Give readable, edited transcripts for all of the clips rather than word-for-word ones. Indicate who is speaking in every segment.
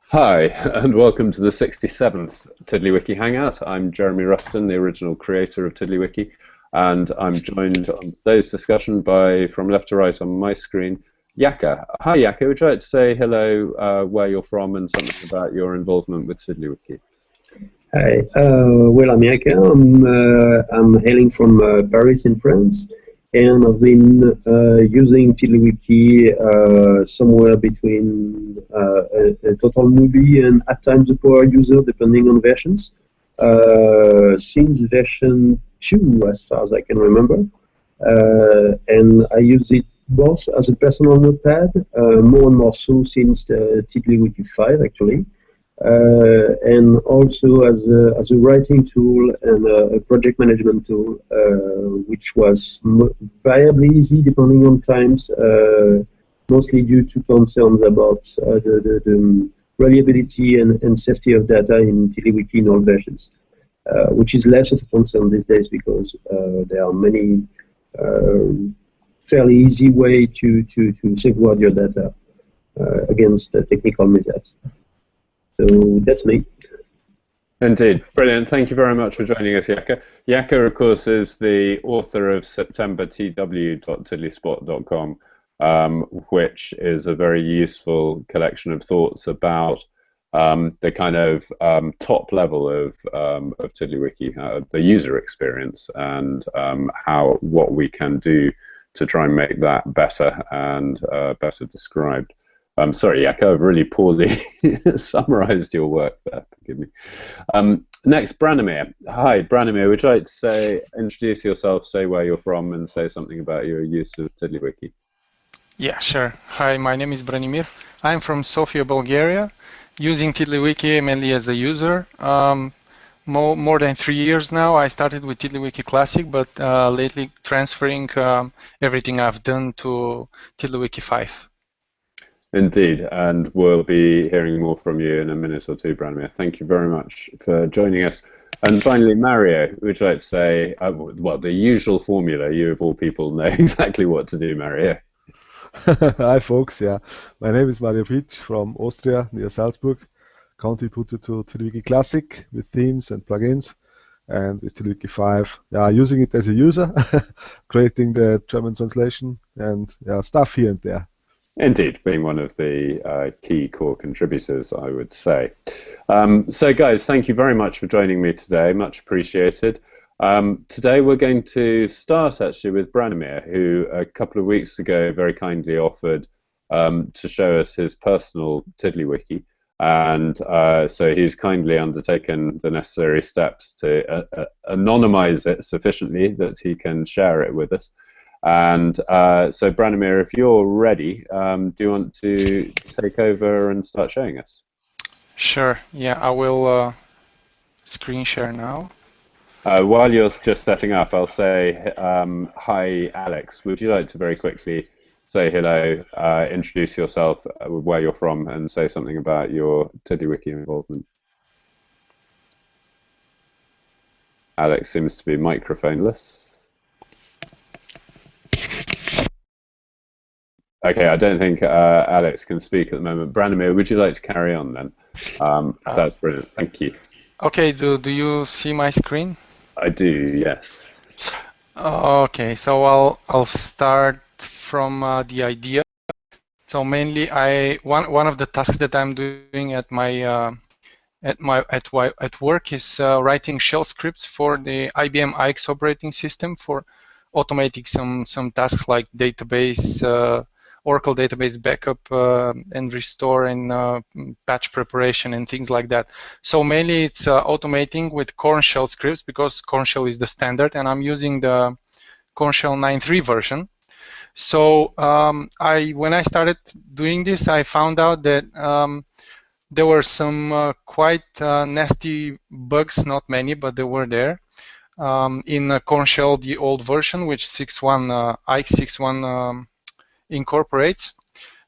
Speaker 1: Hi, and welcome to the 67th TiddlyWiki Hangout. I'm Jeremy Ruston, the original creator of TiddlyWiki, and I'm joined on today's discussion by, from left to right on my screen, Yaka. Hi, Yaka. Would you like to say hello, where you're from, and something about your involvement with TiddlyWiki?
Speaker 2: Hi, well, I'm Yaka. I'm hailing from Paris in France, and I've been using TiddlyWiki somewhere between a total newbie and at times a power user, depending on versions, since version 2, as far as I can remember. And I use it both as a personal notepad, more and more so since TiddlyWiki 5, actually. And also as a writing tool and a project management tool, which was variably easy depending on times, mostly due to concerns about the reliability and safety of data in TiddlyWiki in all versions, which is less of a concern these days because there are many fairly easy way to safeguard your data against technical mishaps. So that's me.
Speaker 1: Indeed. Brilliant. Thank you very much for joining us, Yaka. Yaka, of course, is the author of septembertw.tiddlyspot.com, which is a very useful collection of thoughts about the kind of top level of TiddlyWiki, the user experience, and what we can do to try and make that better and better described. I'm sorry, Yaka, I've really poorly summarized your work there. Forgive me. Next, Branimir. Hi, Branimir. Would you like to introduce yourself, say where you're from, and say something about your use of TiddlyWiki?
Speaker 3: Yeah, sure. Hi, my name is Branimir. I'm from Sofia, Bulgaria, using TiddlyWiki mainly as a user. More than 3 years now. I started with TiddlyWiki Classic, but lately transferring everything I've done to TiddlyWiki 5.
Speaker 1: Indeed, and we'll be hearing more from you in a minute or two, Branimir. Thank you very much for joining us. And finally, Mario, would you like to say, well, the usual formula, you of all people know exactly what to do, Mario.
Speaker 4: Hi folks, yeah. My name is Mario Pitsch from Austria, near Salzburg. Contributed to TiddlyWiki Classic with themes and plugins, and with TiddlyWiki 5, yeah, using it as a user, creating the German translation, and yeah, stuff here and there.
Speaker 1: Indeed, being one of the key core contributors, I would say. So guys, thank you very much for joining me today, much appreciated. Today we're going to start actually with Branimir, who a couple of weeks ago very kindly offered to show us his personal TiddlyWiki, and so he's kindly undertaken the necessary steps to anonymize it sufficiently that he can share it with us. And so Branimir, if you're ready, do you want to take over and start showing us?
Speaker 3: Sure, yeah, I will screen share now.
Speaker 1: While you're just setting up, I'll say hi, Alex. Would you like to very quickly say hello, introduce yourself, where you're from, and say something about your TiddlyWiki involvement? Alex seems to be microphoneless. Okay, I don't think Alex can speak at the moment. Branimir, would you like to carry on then? That's brilliant. Thank you.
Speaker 3: Okay, do you see my screen?
Speaker 1: I do, yes.
Speaker 3: Okay, so I'll start from the idea. So mainly, one of the tasks that I'm doing at work is writing shell scripts for the IBM iX operating system for automating some tasks like database, Oracle database backup and restore and patch preparation and things like that. So mainly it's automating with Corn shell scripts because Corn shell is the standard, and I'm using the Corn shell 9.3 version. So when I started doing this, I found out that there were some quite nasty bugs, not many, but they were there. In Corn shell, the old version, which 6.1, IX 6.1 incorporates.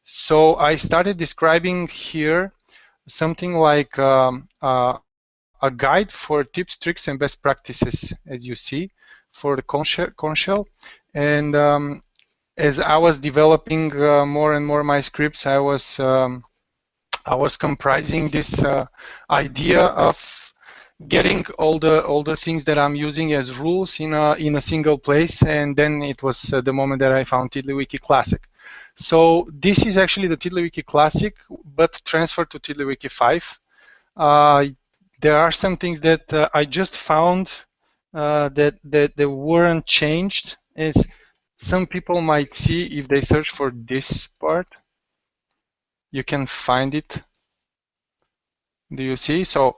Speaker 3: So I started describing here something like a guide for tips, tricks, and best practices, as you see, for the Corn shell. And as I was developing more and more my scripts, I was I was comprising this idea of getting all the things that I'm using as rules in a single place, and then it was the moment that I found TiddlyWiki Classic. So this is actually the TiddlyWiki Classic, but transferred to TiddlyWiki 5. There are some things that I just found that they weren't changed. Is some people might see if they search for this part, you can find it. Do you see? So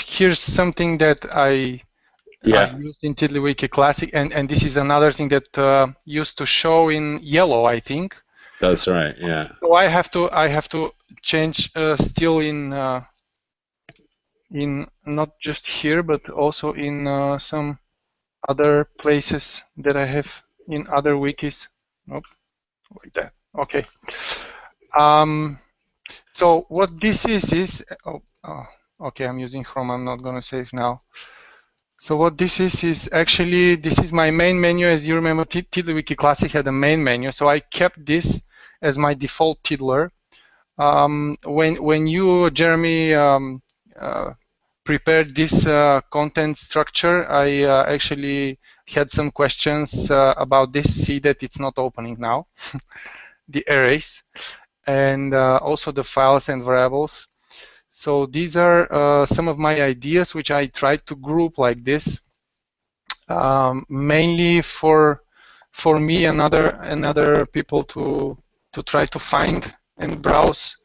Speaker 3: here's something that I used in TiddlyWiki Classic, and this is another thing that used to show in yellow, I think.
Speaker 1: That's right. Yeah.
Speaker 3: So I have to change still in not just here, but also in some other places that I have in other wikis. Nope, like that. Okay. So what this is okay, I'm using Chrome. I'm not gonna save now. So what this is actually, this is my main menu. As you remember, TiddlyWiki Classic had a main menu, so I kept this as my default tiddler. When you, Jeremy, prepared this content structure, I actually had some questions about this. See that it's not opening now, the arrays, and also the files and variables. So these are some of my ideas, which I tried to group like this, mainly for me and other people to try to find and browse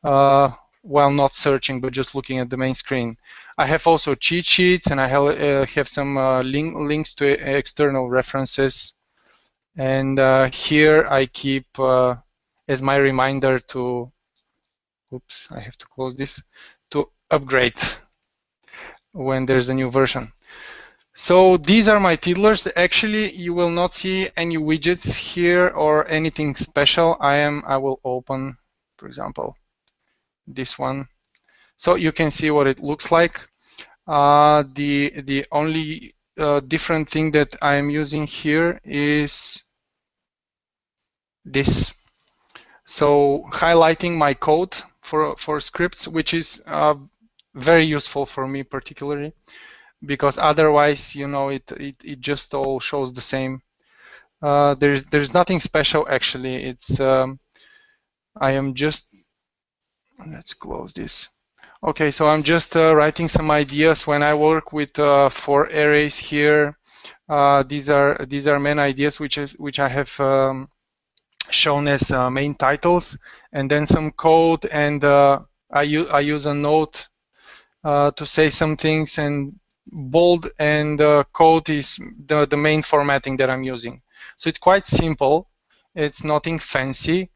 Speaker 3: while not searching, but just looking at the main screen. I have also cheat sheets, and I have some links to external references. And here I keep as my reminder to, oops, I have to close this, to upgrade when there's a new version. So these are my tiddlers. Actually, you will not see any widgets here or anything special. I will open, for example, this one. So you can see what it looks like. The only different thing that I am using here is this. So highlighting my code for scripts, which is very useful for me particularly, because otherwise, you know, it just all shows the same. There's nothing special actually. It's I am just, let's close this. Okay, so I'm just writing some ideas when I work with 4 arrays here. These are main ideas which I have shown as main titles, and then some code, and I use a note to say some things, and bold and code is the main formatting that I'm using. So it's quite simple. It's nothing fancy,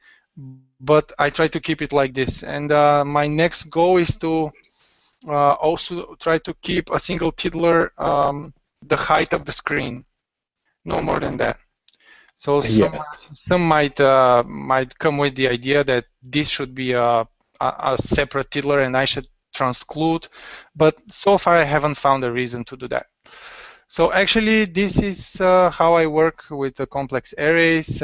Speaker 3: but I try to keep it like this. And my next goal is to also try to keep a single tiddler the height of the screen, no more than that. So some might come with the idea that this should be a separate tiddler and I should transclude, but so far I haven't found a reason to do that. So actually, this is how I work with the complex arrays.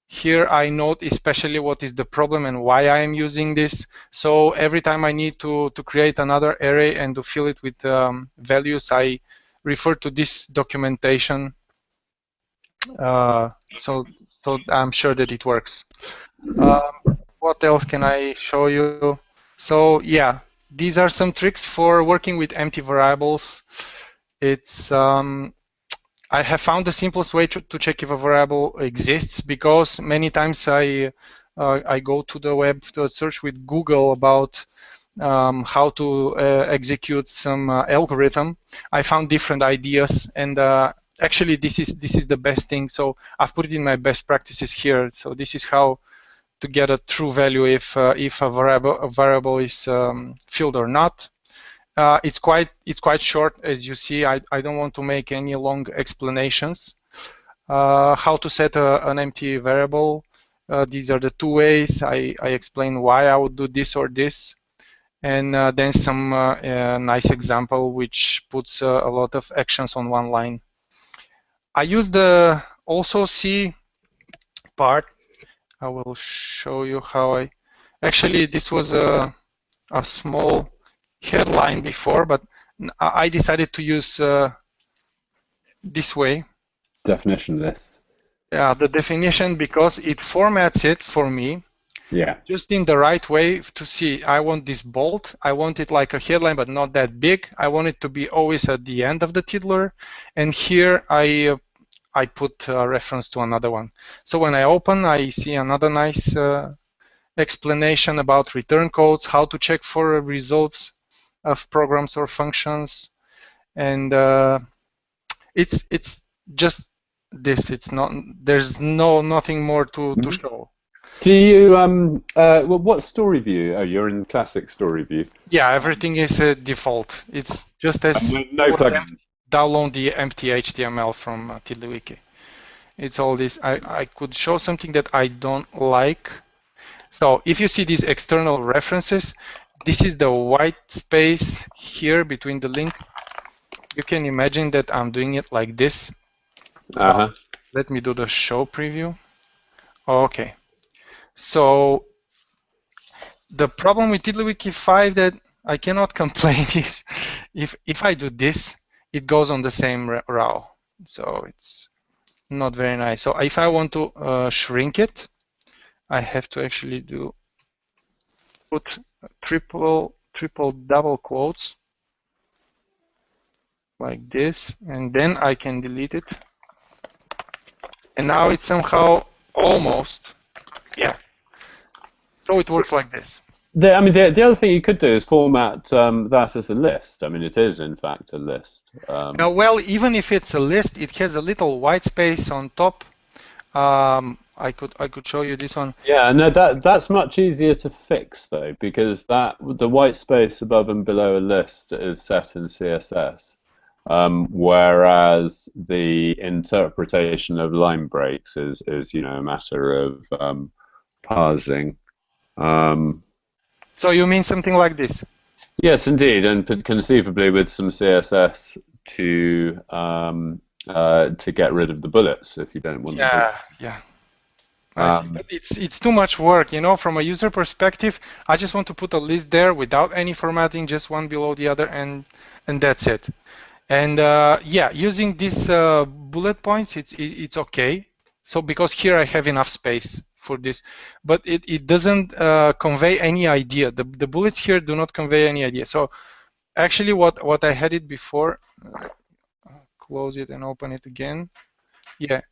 Speaker 3: Here I note especially what is the problem and why I am using this. So every time I need to create another array and to fill it with values, I refer to this documentation. So I'm sure that it works. What else can I show you? So yeah, these are some tricks for working with empty variables. It's I have found the simplest way to check if a variable exists, because many times I go to the web to search with Google about how to execute some algorithm. I found different ideas, and actually this is the best thing. So I've put it in my best practices here. So this is how to get a true value if a variable is filled or not. It's quite short, as you see. I don't want to make any long explanations. How to set an empty variable. These are the 2 ways. I explain why I would do this or this, and then some nice example which puts a lot of actions on one line. I use the also see part. I will show you how I Actually, this was a small headline before, but I decided to use this way.
Speaker 1: Definition list.
Speaker 3: Yeah, the definition, because it formats it for me.
Speaker 1: Yeah.
Speaker 3: Just in the right way to see. I want this bold. I want it like a headline, but not that big. I want it to be always at the end of the tiddler. And here I put a reference to another one. So when I open, I see another nice explanation about return codes, how to check for results of programs or functions, and it's just this. It's not. There's nothing more to show.
Speaker 1: Do you well, what story view? Oh, you're in classic story view.
Speaker 3: Yeah, everything is default. It's just as
Speaker 1: no plugin.
Speaker 3: Download the empty HTML from TiddlyWiki. It's all this. I could show something that I don't like. So if you see these external references, this is the white space here between the links. You can imagine that I'm doing it like this. Let me do the show preview. Okay. So the problem with TiddlyWiki 5 that I cannot complain is if I do this, it goes on the same row. So it's not very nice. So if I want to shrink it, I have to actually put triple double quotes like this, and then I can delete it. And now it's somehow almost, yeah. So it works like this.
Speaker 1: I mean, the other thing you could do is format that as a list. I mean, it is in fact a list.
Speaker 3: Now, well, even if it's a list, it has a little white space on top. I could show you this one.
Speaker 1: Yeah, no, that's much easier to fix though, because the white space above and below a list is set in CSS, whereas the interpretation of line breaks is a matter of parsing.
Speaker 3: So you mean something like this?
Speaker 1: Yes, indeed, and conceivably with some CSS to get rid of the bullets if you don't want.
Speaker 3: Yeah. But it's too much work, From a user perspective, I just want to put a list there without any formatting, just one below the other, and that's it. And yeah, using these bullet points, it's okay. So because here I have enough space for this, but it doesn't convey any idea. The bullets here do not convey any idea. So actually, what I had it before, close it and open it again. Yeah.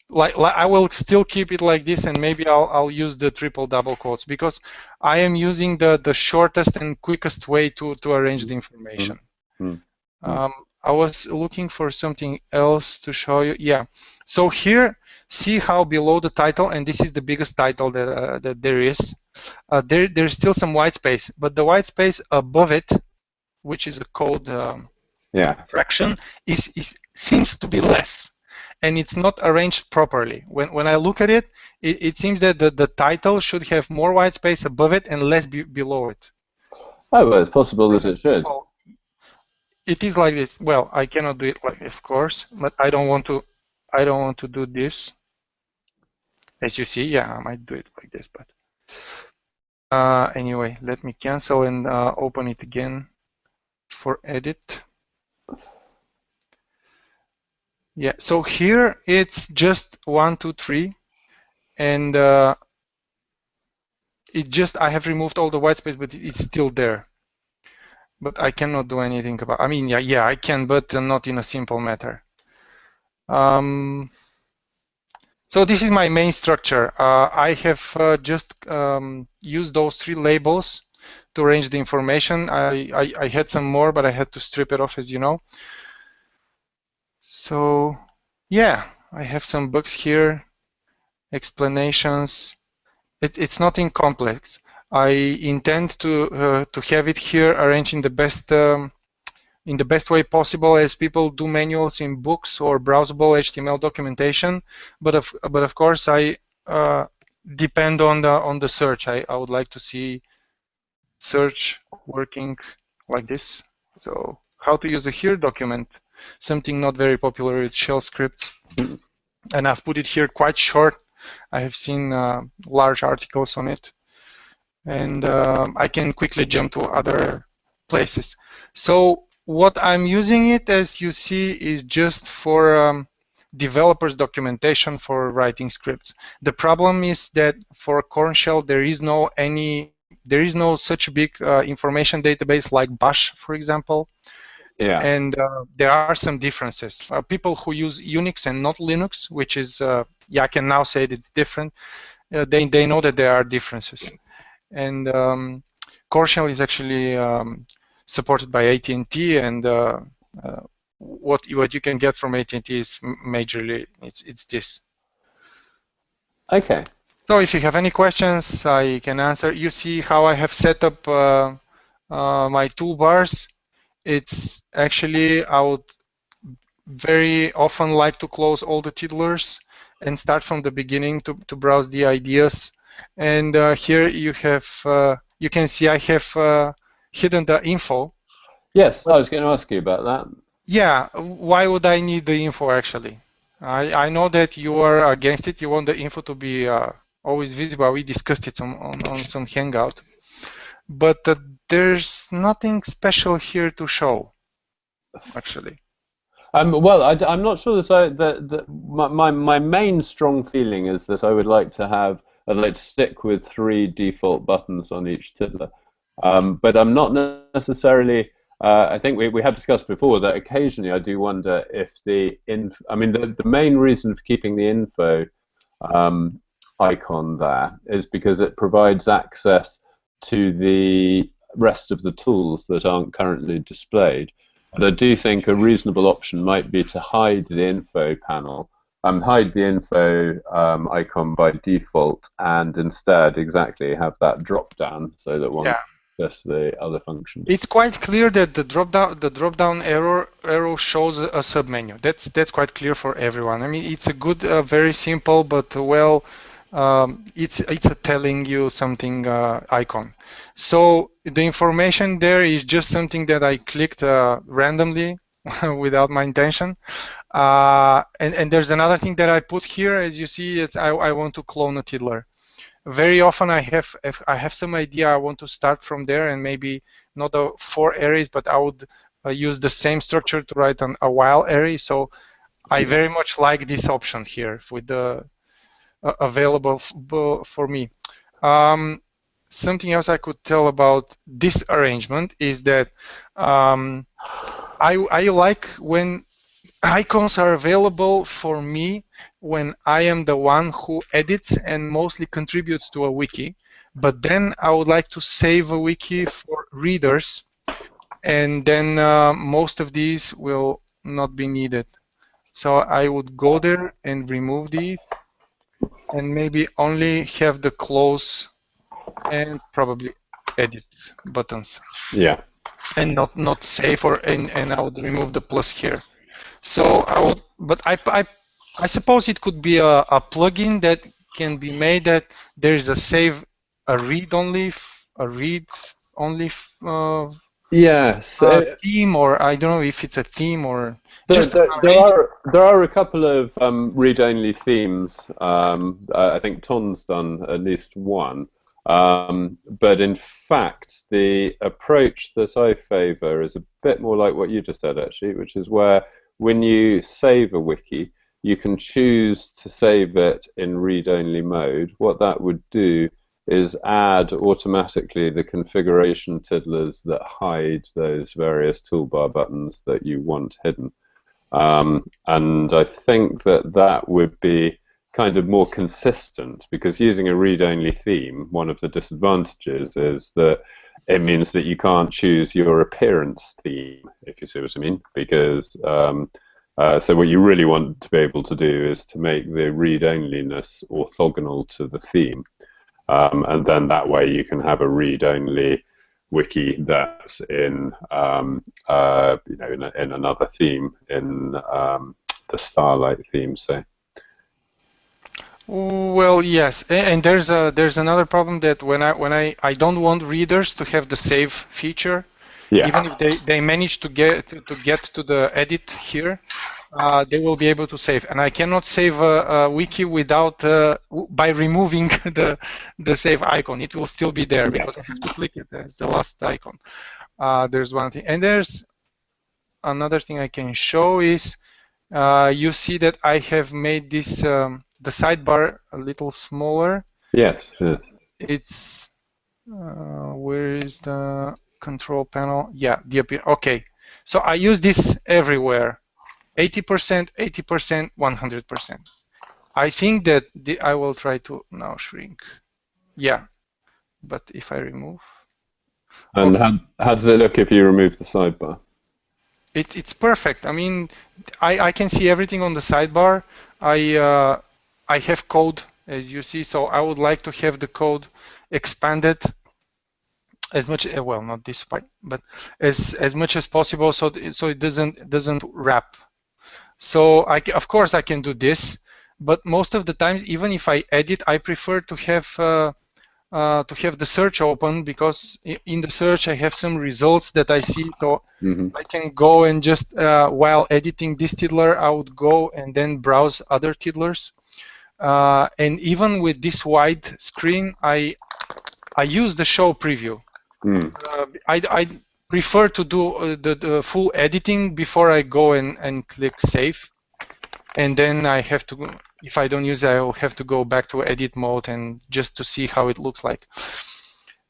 Speaker 3: Like I will still keep it like this, and maybe I'll use the triple double quotes because I am using the shortest and quickest way to arrange the information. I was looking for something else to show you. Yeah, so here, see how below the title, and this is the biggest title that there is. There's still some white space, but the white space above it, which is a code fraction, seems to be less. And it's not arranged properly. When I look at it, it seems that the title should have more white space above it and less below it.
Speaker 1: Oh, well, it's possible that it should.
Speaker 3: Well, it is like this. Well, I cannot do it like this, of course, but I don't want to do this. As you see, yeah, I might do it like this, but anyway, let me cancel and open it again for edit. Yeah, so here it's just 1, 2, 3, and I have removed all the white space, but it's still there. But I cannot do anything about. I mean, yeah, I can, but not in a simple matter. So this is my main structure. I have just used those 3 labels to arrange the information. I had some more, but I had to strip it off, as you know. So yeah, I have some bugs here, explanations. It's nothing complex. I intend to have it here arranged in the best way possible, as people do manuals in books or browsable HTML documentation. But of course, I depend on the search. I would like to see search working like this. So how to use a here document. Something not very popular with shell scripts, and I've put it here quite short. I have seen large articles on it, and I can quickly jump to other places. So what I'm using it, as you see, is just for developers documentation for writing scripts. The problem is that for Corn Shell there is no such big information database like Bash, for example.
Speaker 1: Yeah.
Speaker 3: And there are some differences. People who use Unix and not Linux, which is I can now say that it's different. They know that there are differences. And Corn Shell is actually supported by AT&T, and what you can get from AT&T is majorly it's this.
Speaker 1: Okay.
Speaker 3: So if you have any questions, I can answer. You see how I have set up my toolbars. It's actually, I would very often like to close all the tiddlers and start from the beginning to browse the ideas. And here you have, you can see I have hidden the info.
Speaker 1: Yes, I was going to ask you about that.
Speaker 3: Yeah, why would I need the info actually? I know that you are against it. You want the info to be always visible. We discussed it on some Hangout. But there's nothing special here to show, actually.
Speaker 1: Well, I'm not sure that my main strong feeling is that I'd like to stick with 3 default buttons on each tiddler, but I'm not necessarily. I think we have discussed before that occasionally I do wonder if the main reason for keeping the info icon there is because it provides access to the rest of the tools that aren't currently displayed. But I do think a reasonable option might be to hide the info panel, hide the info icon by default, and instead exactly have that drop down so that one access the other functions.
Speaker 3: It's quite clear that the drop down arrow shows a submenu. That's quite clear for everyone. I mean, it's a good, very simple, but well, it's a telling you something icon. So the information there is just something that I clicked randomly without my intention. And there's another thing that I put here, as you see, it's I want to clone a tiddler. Very often I have some idea I want to start from there, and maybe not 4 arrays, but I would use the same structure to write a while array. So I very much like this option here with the available for me. Something else I could tell about this arrangement is that I like when icons are available for me when I am the one who edits and mostly contributes to a wiki. But then I would like to save a wiki for readers, and then most of these will not be needed. So I would go there and remove these, and maybe only have the close and probably edit buttons.
Speaker 1: Yeah.
Speaker 3: And not save, and I would remove the plus here. So I would, but I suppose it could be a plugin that can be made that there is a save, a read-only
Speaker 1: Yes.
Speaker 3: Theme, or I don't know if it's a theme or
Speaker 1: there are a couple of read-only themes. I think Ton's done at least one. But in fact, the approach that I favor is a bit more like what you just said, actually, which is where when you save a wiki, you can choose to save it in read-only mode. What that would do is add automatically the configuration tiddlers that hide those various toolbar buttons that you want hidden. And I think that would be kind of more consistent, because using a read-only theme, one of the disadvantages is that it means that you can't choose your appearance theme, if you see what I mean, because so what you really want to be able to do is to make the read-onlyness orthogonal to the theme, and then that way you can have a read-only wiki that's in in another theme, in the Starlight theme, say.
Speaker 3: Well, yes, and there's another problem that when I don't want readers to have the save feature,
Speaker 1: Yeah.
Speaker 3: Even if they manage to get to the edit here, they will be able to save. And I cannot save a wiki without by removing the save icon. It will still be there because I have to click it as the last icon. There's one thing, and there's another thing I can show is you see that I have made this the sidebar a little smaller.
Speaker 1: Yes. Yes.
Speaker 3: It's where is the control panel? Yeah, the appear. Okay, so I use this everywhere. 80%, 80%, 100%. I think that I will try to now shrink. Yeah, but if I remove.
Speaker 1: And okay. How does it look if you remove the sidebar?
Speaker 3: It's perfect. I mean, I can see everything on the sidebar. I have code, as you see, so I would like to have the code expanded as much, well, not this part, but as much as possible, so it doesn't wrap. So of course I can do this, but most of the times, even if I edit, I prefer to have the search open, because in the search I have some results that I see, so I can go and just while editing this tiddler, I would go and then browse other tiddlers. And even with this wide screen, I use the show preview. I prefer to do the full editing before I go and click save, and then I have to, if I don't use it, I will have to go back to edit mode and just to see how it looks like.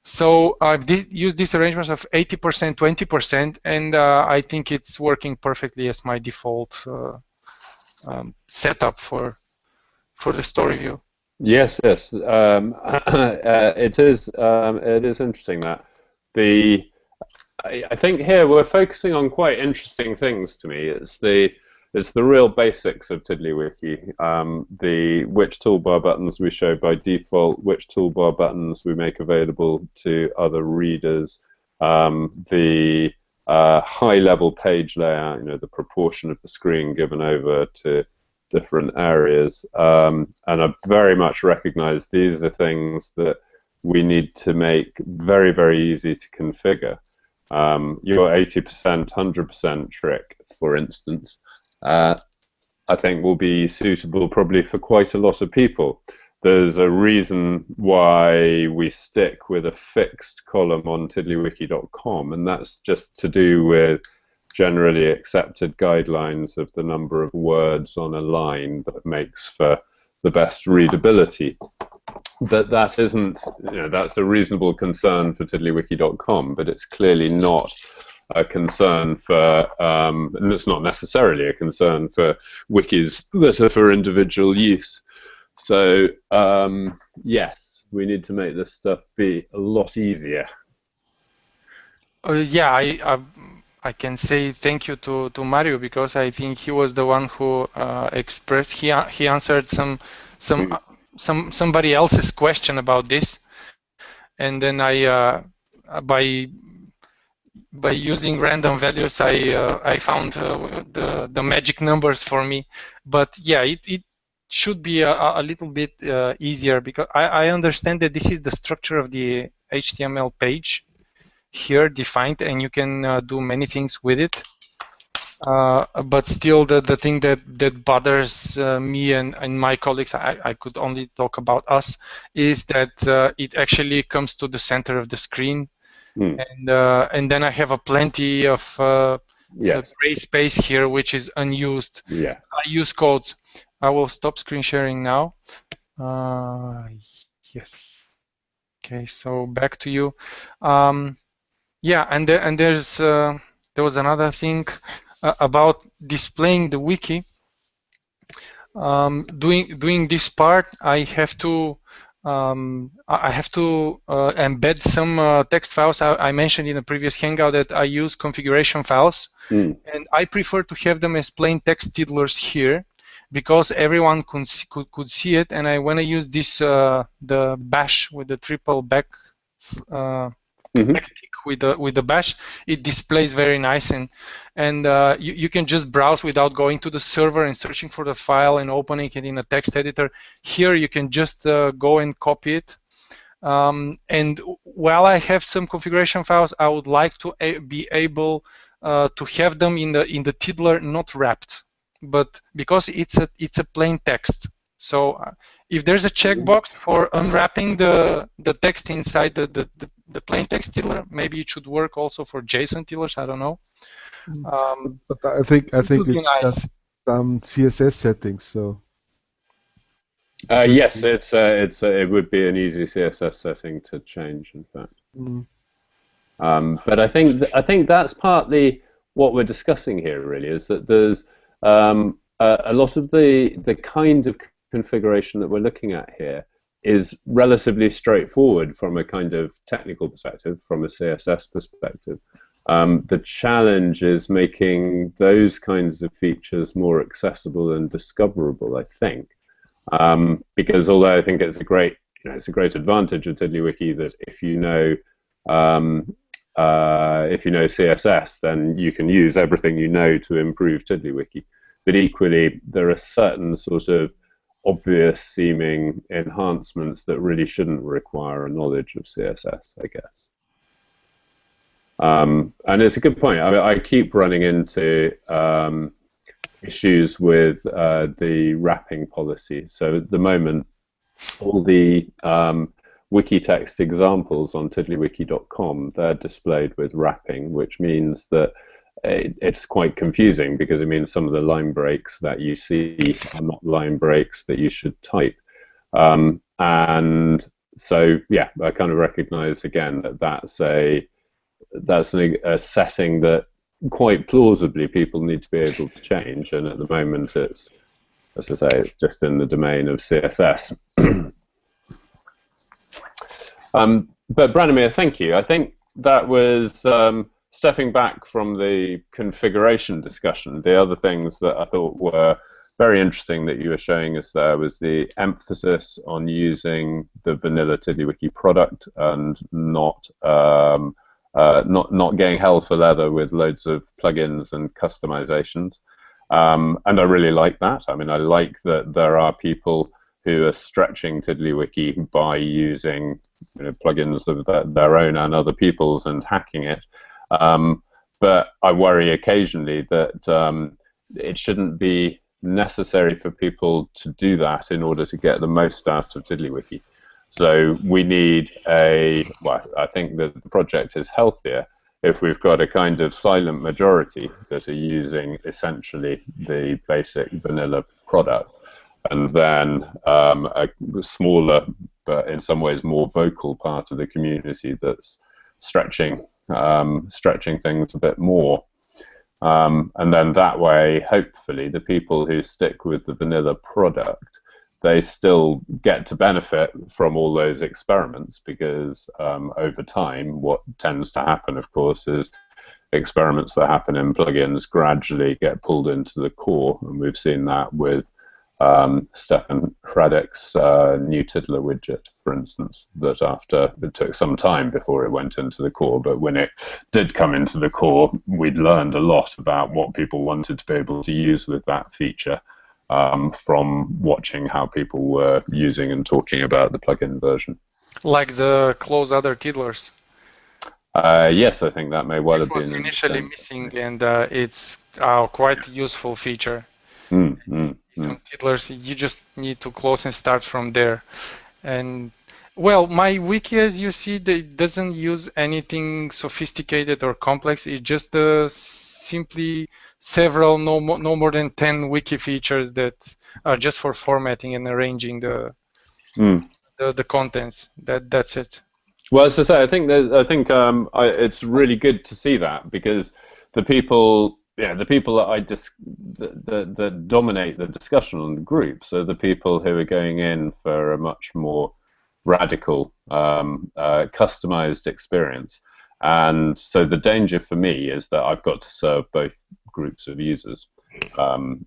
Speaker 3: So I've used this arrangement of 80%, 20%, and I think it's working perfectly as my default setup for the story view.
Speaker 1: Yes, yes. It is interesting that I think here we're focusing on quite interesting things to me. It's the real basics of TiddlyWiki. Which toolbar buttons we show by default, which toolbar buttons we make available to other readers, the high-level page layout, the proportion of the screen given over to different areas, and I very much recognize these are things that we need to make very, very easy to configure. Your 80%, 100% trick, for instance, I think will be suitable probably for quite a lot of people. There's a reason why we stick with a fixed column on tiddlywiki.com, and that's just to do with generally accepted guidelines of the number of words on a line that makes for the best readability. But that isn't, that's a reasonable concern for tiddlywiki.com, but it's clearly not a concern for, and it's not necessarily a concern for wikis that are for individual use. So yes, we need to make this stuff be a lot easier.
Speaker 3: Yeah, I can say thank you to Mario, because I think he was the one who expressed, he answered somebody else's question about this, and then I by using random values I found the magic numbers for me. But yeah, it should be a little bit easier, because I understand that this is the structure of the HTML page here defined, and you can do many things with it, but still the thing that bothers me and my colleagues, I could only talk about us, is that it actually comes to the center of the screen, and then I have a plenty of gray space here which is unused. I use codes. I will stop screen sharing now. Yes. Okay, so back to you. Yeah, and there was another thing about displaying the wiki. Doing this part, I have to embed some text files. I mentioned in a previous Hangout that I use configuration files, and I prefer to have them as plain text tiddlers here, because everyone could see it. And when I use this the bash with the triple back with the bash, it displays very nice, and you can just browse without going to the server and searching for the file and opening it in a text editor. Here you can just go and copy it, And while I have some configuration files, I would like to be able to have them in the tiddler not wrapped, but because it's a plain text. So if there's a checkbox for unwrapping the text inside the plain text tiddler, maybe it should work also for JSON tiddlers. I don't know.
Speaker 4: But I think
Speaker 3: It would be
Speaker 4: it's
Speaker 3: nice.
Speaker 4: just some CSS settings. So
Speaker 1: yes, it would be an easy CSS setting to change, in fact. But I think that's partly what we're discussing here. Really, is that there's a lot of the kind of configuration that we're looking at here is relatively straightforward from a kind of technical perspective, from a CSS perspective. The challenge is making those kinds of features more accessible and discoverable, I think. Because although I think it's a great advantage of TiddlyWiki that if you know CSS, then you can use everything you know to improve TiddlyWiki. But equally, there are certain sort of obvious seeming enhancements that really shouldn't require a knowledge of CSS, I guess. And it's a good point. I keep running into issues with the wrapping policy. So at the moment, all the wikitext examples on tiddlywiki.com, they're displayed with wrapping, which means that it's quite confusing because it means some of the line breaks that you see are not line breaks that you should type. And so, yeah, I kind of recognize again that that's a setting that quite plausibly people need to be able to change, and at the moment it's, as I say, it's just in the domain of CSS. But Branimir, thank you. I think that was stepping back from the configuration discussion. The other things that I thought were very interesting that you were showing us there was the emphasis on using the vanilla TiddlyWiki product and not getting hell for leather with loads of plugins and customizations. And I really like that. I mean, I like that there are people who are stretching TiddlyWiki by using plugins of their own and other people's and hacking it. But I worry occasionally that it shouldn't be necessary for people to do that in order to get the most out of TiddlyWiki. So we need well, I think that the project is healthier if we've got a kind of silent majority that are using essentially the basic vanilla product, and then a smaller but in some ways more vocal part of the community that's stretching things a bit more. And then that way, hopefully, the people who stick with the vanilla product, they still get to benefit from all those experiments, because over time, what tends to happen, of course, is experiments that happen in plugins gradually get pulled into the core, and we've seen that with Stefan Hradek's new Tiddler widget, for instance, that after it took some time before it went into the core, but when it did come into the core, we'd learned a lot about what people wanted to be able to use with that feature from watching how people were using and talking about the plugin version.
Speaker 3: Like the close other tiddlers.
Speaker 1: Yes, I think that may well have been.
Speaker 3: It was initially missing, and it's quite a useful feature. From tiddlers, you just need to close and start from there. And well, my wiki, as you see, it doesn't use anything sophisticated or complex. It's just simply several, no more than 10 wiki features that are just for formatting and arranging the contents. That's it.
Speaker 1: Well, as I say, I think it's really good to see that, because the people that dominate the discussion on the group, so the people who are going in for a much more radical, customized experience. And so the danger for me is that I've got to serve both groups of users, so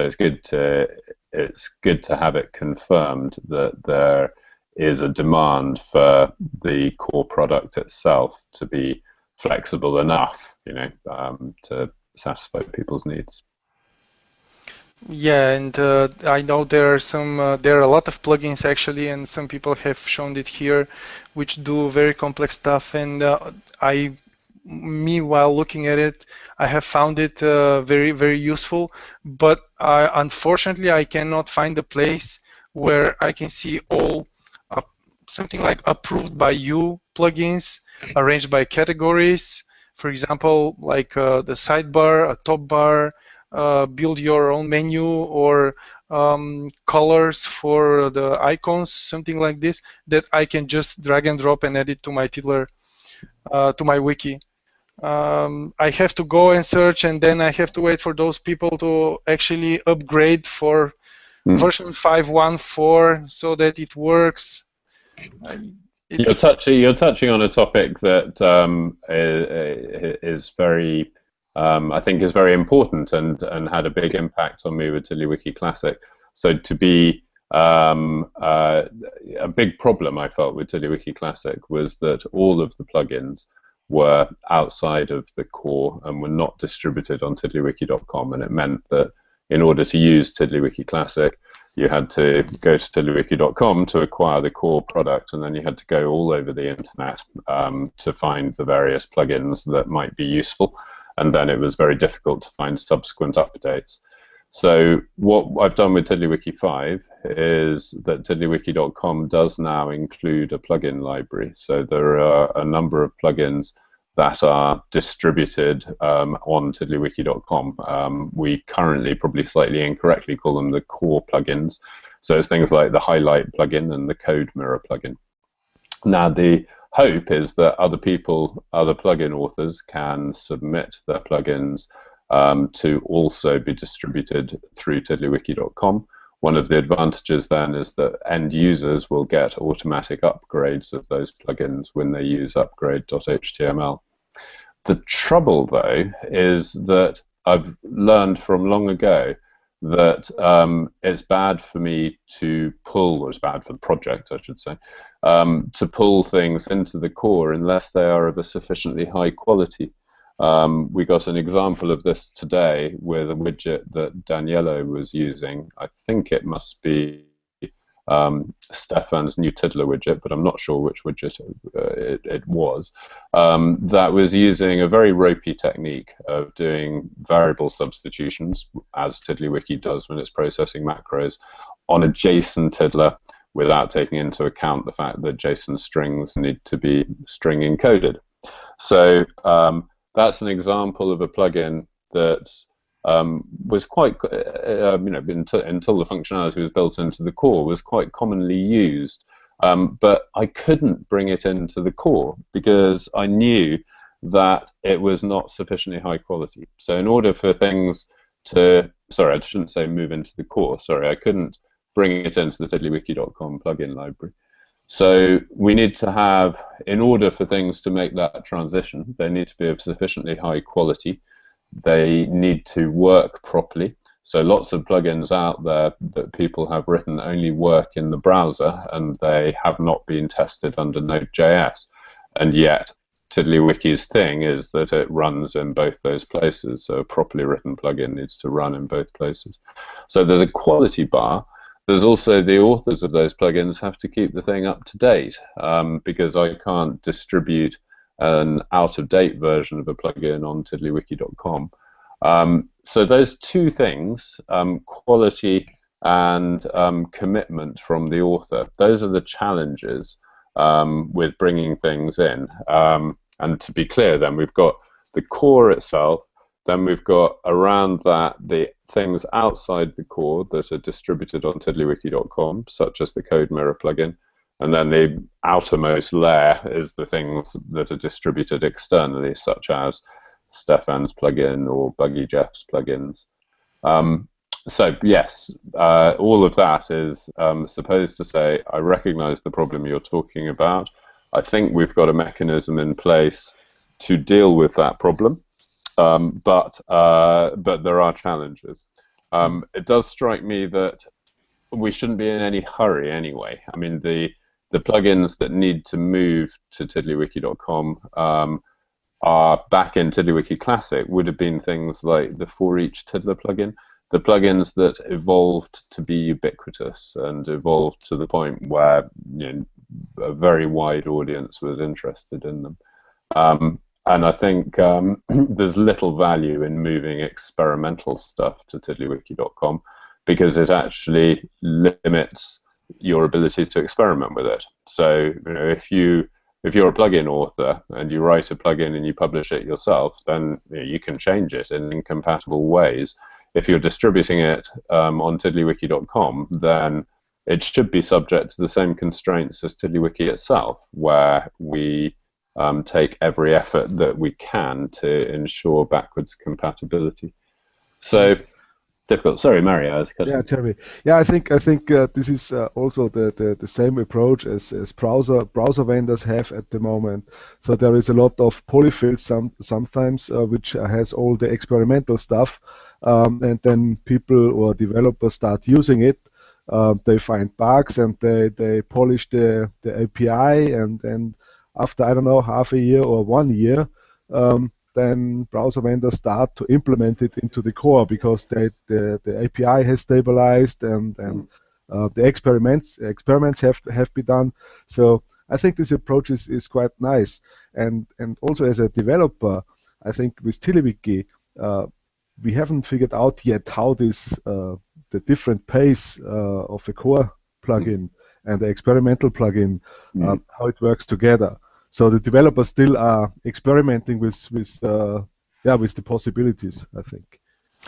Speaker 1: it's good to have it confirmed that there is a demand for the core product itself to be flexible enough, to satisfy people's needs.
Speaker 3: Yeah, and I know there are there are a lot of plugins actually, and some people have shown it here, which do very complex stuff. And me, while looking at it, I have found it very useful. But unfortunately, I cannot find a place where I can see all uh, something like approved by you plugins arranged by categories. For example, like the sidebar, a top bar, build your own menu, or colors for the icons, something like this, that I can just drag and drop and add it to my Tiddler, to my wiki. I have to go and search, and then I have to wait for those people to actually upgrade for version 5.1.4 so that it works.
Speaker 1: You're touching on a topic that is very, I think, is very important and had a big impact on me with TiddlyWiki Classic. So to be a big problem I felt with TiddlyWiki Classic was that all of the plugins were outside of the core and were not distributed on tiddlywiki.com, and it meant that in order to use TiddlyWiki Classic, you had to go to tiddlywiki.com to acquire the core product, and then you had to go all over the internet to find the various plugins that might be useful, and then it was very difficult to find subsequent updates. So what I've done with TiddlyWiki 5 is that tiddlywiki.com does now include a plugin library. So there are a number of plugins that are distributed on tiddlywiki.com. We currently, probably slightly incorrectly, call them the core plugins. So it's things like the highlight plugin and the code mirror plugin. Now the hope is that other people, other plugin authors, can submit their plugins to also be distributed through tiddlywiki.com. One of the advantages then is that end users will get automatic upgrades of those plugins when they use upgrade.html. The trouble, though, is that I've learned from long ago that it's bad for me to pull, or it's bad for the project, I should say, to pull things into the core unless they are of a sufficiently high quality. We got an example of this today with a widget that Daniela was using. I think it must be Stefan's new Tiddler widget, but I'm not sure which widget it was, that was using a very ropey technique of doing variable substitutions, as TiddlyWiki does when it's processing macros, on a JSON Tiddler without taking into account the fact that JSON strings need to be string encoded. So that's an example of a plugin that was quite, until the functionality was built into the core, was quite commonly used. But I couldn't bring it into the core because I knew that it was not sufficiently high quality. So in order for things to, sorry, I shouldn't say move into the core, sorry, I couldn't bring it into the tiddlywiki.com plugin library. So we need to have, in order for things to make that transition, they need to be of sufficiently high quality. They need to work properly. So lots of plugins out there that people have written only work in the browser, and they have not been tested under Node.js. And yet TiddlyWiki's thing is that it runs in both those places. So a properly written plugin needs to run in both places. So there's a quality bar. There's also the authors of those plugins have to keep the thing up to date, because I can't distribute an out-of-date version of a plugin on tiddlywiki.com. So those two things, quality and commitment from the author, those are the challenges with bringing things in. And to be clear, then we've got the core itself, then we've got around that the things outside the core that are distributed on tiddlywiki.com, such as the code mirror plugin, and then the outermost layer is the things that are distributed externally, such as Stefan's plugin or Buggy Jeff's plugins. So yes, all of that is supposed to say, I recognize the problem you're talking about. I think we've got a mechanism in place to deal with that problem, but there are challenges. It does strike me that we shouldn't be in any hurry anyway. I mean, the plugins that need to move to tiddlywiki.com are back in TiddlyWiki Classic would have been things like the for each Tiddler plugin. the plugins that evolved to be ubiquitous and evolved to the point where a very wide audience was interested in them. And I think there's little value in moving experimental stuff to TiddlyWiki.com because it actually limits your ability to experiment with it. So if you're a plugin author and you write a plugin and you publish it yourself, then you can change it in incompatible ways. If you're distributing it on TiddlyWiki.com, then it should be subject to the same constraints as TiddlyWiki itself, where we take every effort that we can to ensure backwards compatibility. So difficult. Sorry, Mary, I was cutting.
Speaker 4: Yeah, Jeremy. Yeah, I think this is also the same approach as browser vendors have at the moment. So there is a lot of polyfills sometimes which has all the experimental stuff, and then people or developers start using it. They find bugs and they polish the API, and after, I don't know, half a year or 1 year, then browser vendors start to implement it into the core because the API has stabilized and the experiments have been done. So I think this approach is quite nice. And also as a developer, I think with TiddlyWiki, we haven't figured out yet how this the different pace of the core plugin and the experimental plugin, how it works together. So the developers still are experimenting with the possibilities, I think.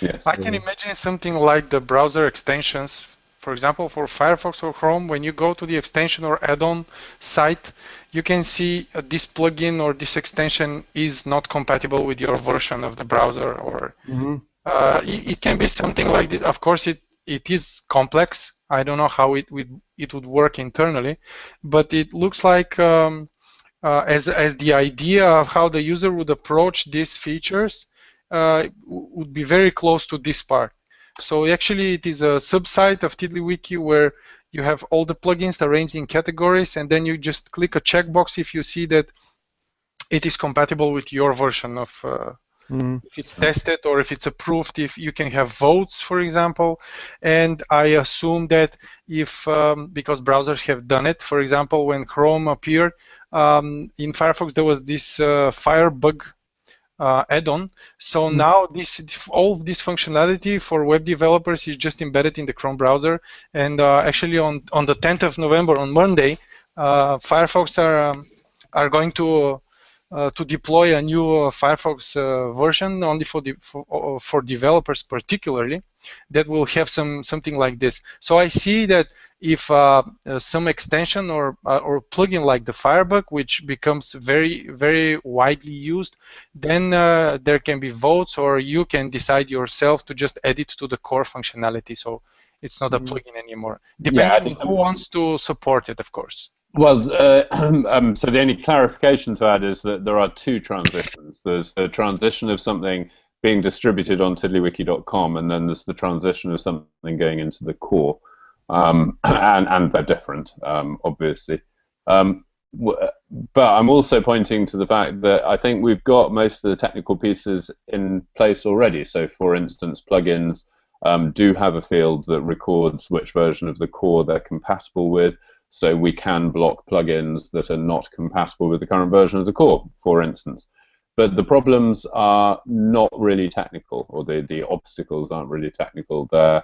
Speaker 1: Yes.
Speaker 3: I can imagine something like the browser extensions. For example, for Firefox or Chrome, when you go to the extension or add-on site, you can see this plugin or this extension is not compatible with your version of the browser, or it can be something like this. Of course, it is complex. I don't know how it would work internally, but it looks like as the idea of how the user would approach these features would be very close to this part. So actually it is a subsite of TiddlyWiki where you have all the plugins arranged in categories, and then you just click a checkbox if you see that it is compatible with your version of if it's tested or if it's approved. If you can have votes, for example, and I assume that if because browsers have done it, for example, when Chrome appeared in Firefox, there was this Firebug add-on. So now all of this functionality for web developers is just embedded in the Chrome browser. And actually, on the 10th of November, on Monday, Firefox are going to deploy a new Firefox version only for developers, particularly, that will have something like this. So I see that if some extension or plugin like the Firebug, which becomes very, very widely used, then there can be votes, or you can decide yourself to just add it to the core functionality. So it's not a plugin anymore, depending on who wants to support it, of course.
Speaker 1: Well, so the only clarification to add is that there are two transitions. There's the transition of something being distributed on TiddlyWiki.com, and then there's the transition of something going into the core. And they're different, obviously. But I'm also pointing to the fact that I think we've got most of the technical pieces in place already. So, for instance, plugins do have a field that records which version of the core they're compatible with. So we can block plugins that are not compatible with the current version of the core, for instance. But the problems are not really technical, or the obstacles aren't really technical. They're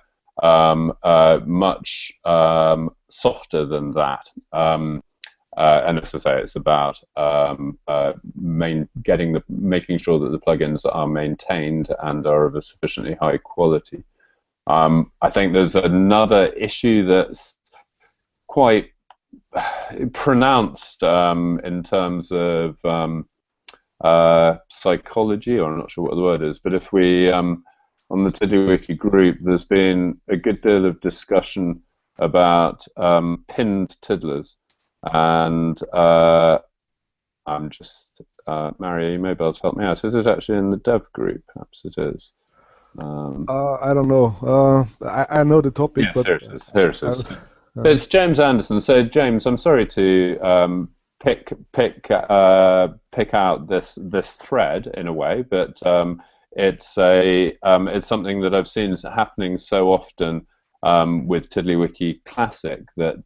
Speaker 1: much softer than that. And as I say, it's about making sure that the plugins are maintained and are of a sufficiently high quality. I think there's another issue that's quite pronounced in terms of psychology, or I'm not sure what the word is, but if we on the TiddlyWiki group, there's been a good deal of discussion about pinned tiddlers, and I'm just Mary, you may be able to help me out. Is it actually in the dev group? Perhaps it is.
Speaker 4: I don't know. I know the topic, but
Speaker 1: here it is. Here it is. It's James Anderson. So James, I'm sorry to pick out this thread in a way, but it's something that I've seen happening so often with TiddlyWiki Classic that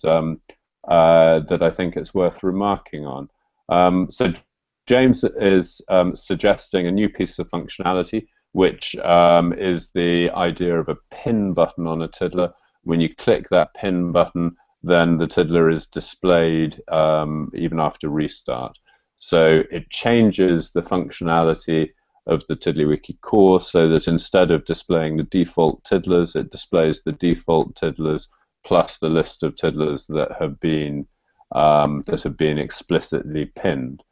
Speaker 1: that I think it's worth remarking on. So James is suggesting a new piece of functionality, which is the idea of a pin button on a tiddler. When you click that pin button, then the tiddler is displayed even after restart. So it changes the functionality of the TiddlyWiki core so that instead of displaying the default tiddlers, it displays the default tiddlers plus the list of tiddlers that have been explicitly pinned.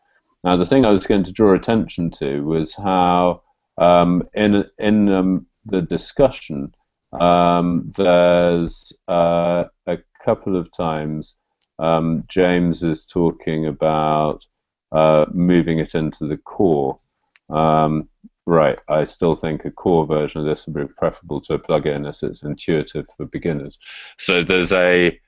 Speaker 1: Now, the thing I was going to draw attention to was how in the discussion there's a couple of times James is talking about moving it into the core. Right, I still think a core version of this would be preferable to a plugin as it's intuitive for beginners. So there's the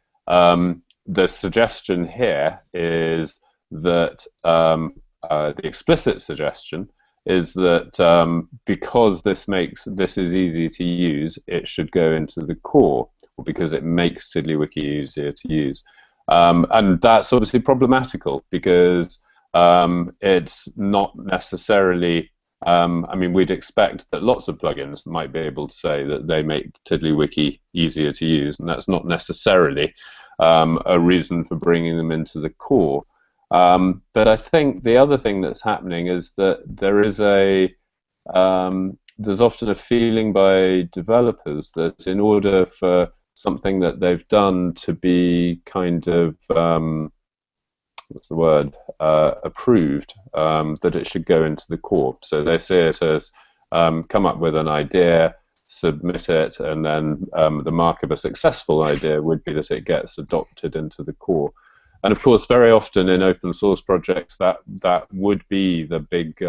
Speaker 1: suggestion here is that the explicit suggestion is that because this is easy to use, it should go into the core, or because it makes TiddlyWiki easier to use. And that's obviously problematical because it's not necessarily, I mean, we'd expect that lots of plugins might be able to say that they make TiddlyWiki easier to use, and that's not necessarily a reason for bringing them into the core. But I think the other thing that's happening is that there is there's often a feeling by developers that in order for something that they've done to be kind of what's the word, approved, that it should go into the core. So they see it as come up with an idea, submit it, and then the mark of a successful idea would be that it gets adopted into the core. And of course, very often in open source projects, that would be the big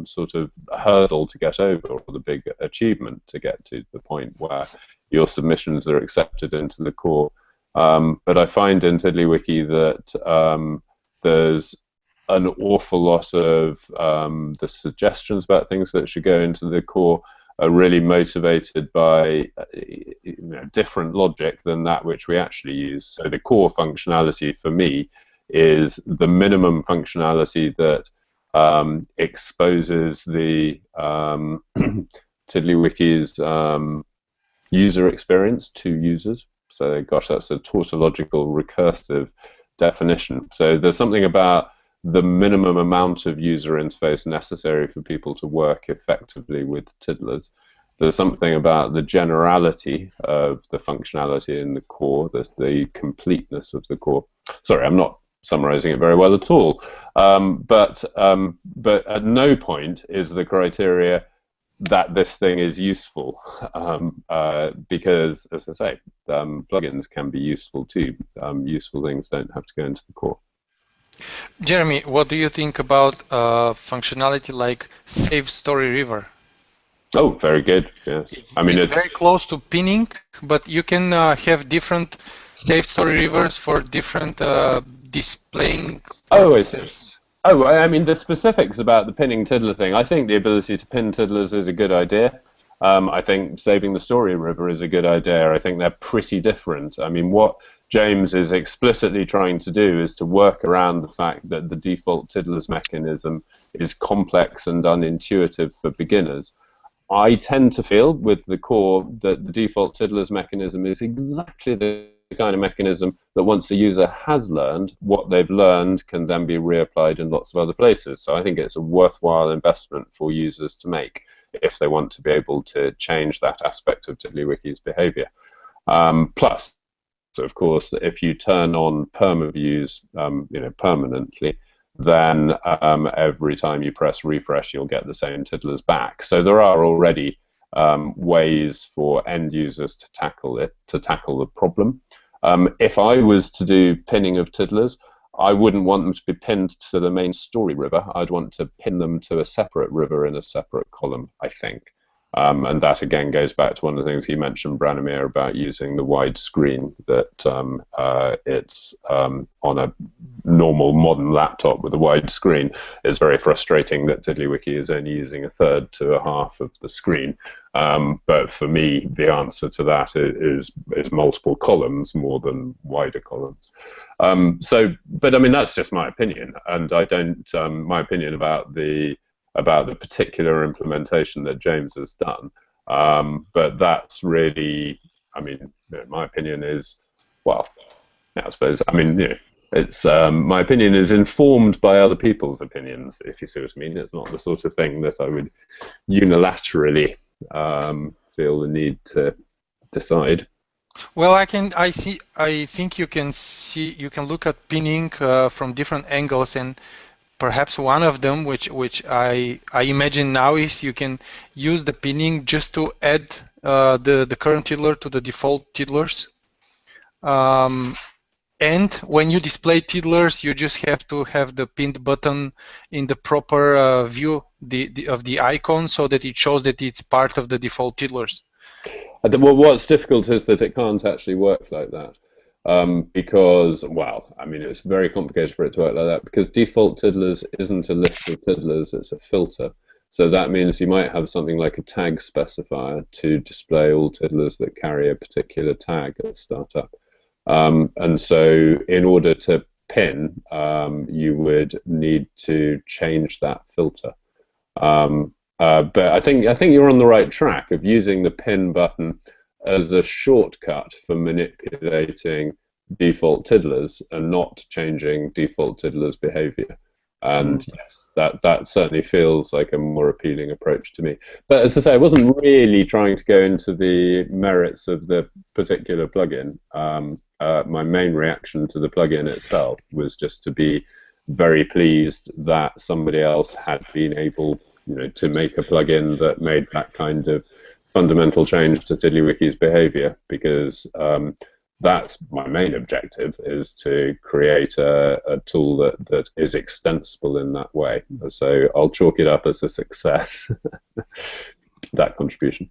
Speaker 1: sort of hurdle to get over, or the big achievement to get to the point where your submissions are accepted into the core. But I find in TiddlyWiki that there's an awful lot of the suggestions about things that should go into the core are really motivated by different logic than that which we actually use. So the core functionality for me is the minimum functionality that exposes the TiddlyWiki's user experience to users. So gosh, that's a tautological recursive definition. So there's something about the minimum amount of user interface necessary for people to work effectively with tiddlers. There's something about the generality of the functionality in the core, the completeness of the core. Sorry, I'm not summarizing it very well at all. But at no point is the criteria that this thing is useful, because, as I say, plugins can be useful too. Useful things don't have to go into the core.
Speaker 3: Jeremy, what do you think about functionality like save story river?
Speaker 1: Oh, very good. Yes, I mean
Speaker 3: it's very close to pinning, but you can have different save story rivers for different displaying purposes.
Speaker 1: Oh, I mean the specifics about the pinning tiddler thing. I think the ability to pin tiddlers is a good idea. I think saving the story river is a good idea. I think they're pretty different. I mean, what James is explicitly trying to do is to work around the fact that the default tiddlers mechanism is complex and unintuitive for beginners. I tend to feel with the core that the default tiddlers mechanism is exactly the kind of mechanism that once the user has learned, what they've learned can then be reapplied in lots of other places. So I think it's a worthwhile investment for users to make if they want to be able to change that aspect of TiddlyWiki's behavior. Plus, so of course, if you turn on permaviews permanently, then every time you press refresh, you'll get the same tiddlers back. So there are already ways for end users to tackle the problem. If I was to do pinning of tiddlers, I wouldn't want them to be pinned to the main story river. I'd want to pin them to a separate river in a separate column, I think. And that again goes back to one of the things you mentioned, Branimir, about using the wide screen, that it's on a normal modern laptop with a wide screen. It's very frustrating that TiddlyWiki is only using a third to a half of the screen. But for me, the answer to that is multiple columns more than wider columns. But I mean, that's just my opinion, and I don't, my opinion about the particular implementation that James has done. But that's really, I mean, my opinion is, well, I suppose, I mean, it's my opinion is informed by other people's opinions, if you see what I mean. It's not the sort of thing that I would unilaterally feel the need to decide.
Speaker 3: Well, I think you can look at pinning from different angles, and perhaps one of them, which I imagine now, is you can use the pinning just to add the current tiddler to the default tiddlers. And when you display tiddlers, you just have to have the pinned button in the proper view of the icon, so that it shows that it's part of the default tiddlers.
Speaker 1: Well, what's difficult is that it can't actually work like that. Because, well, I mean, it's very complicated for it to work like that, because default tiddlers isn't a list of tiddlers, it's a filter. So that means you might have something like a tag specifier to display all tiddlers that carry a particular tag at startup. And so in order to pin, you would need to change that filter. But I think you're on the right track of using the pin button as a shortcut for manipulating default tiddlers and not changing default tiddlers' behavior. And yes, that certainly feels like a more appealing approach to me. But as I say, I wasn't really trying to go into the merits of the particular plugin. My main reaction to the plugin itself was just to be very pleased that somebody else had been able, to make a plugin that made that kind of fundamental change to TiddlyWiki's behavior, because that's my main objective, is to create a tool that is extensible in that way. So I'll chalk it up as a success, that contribution.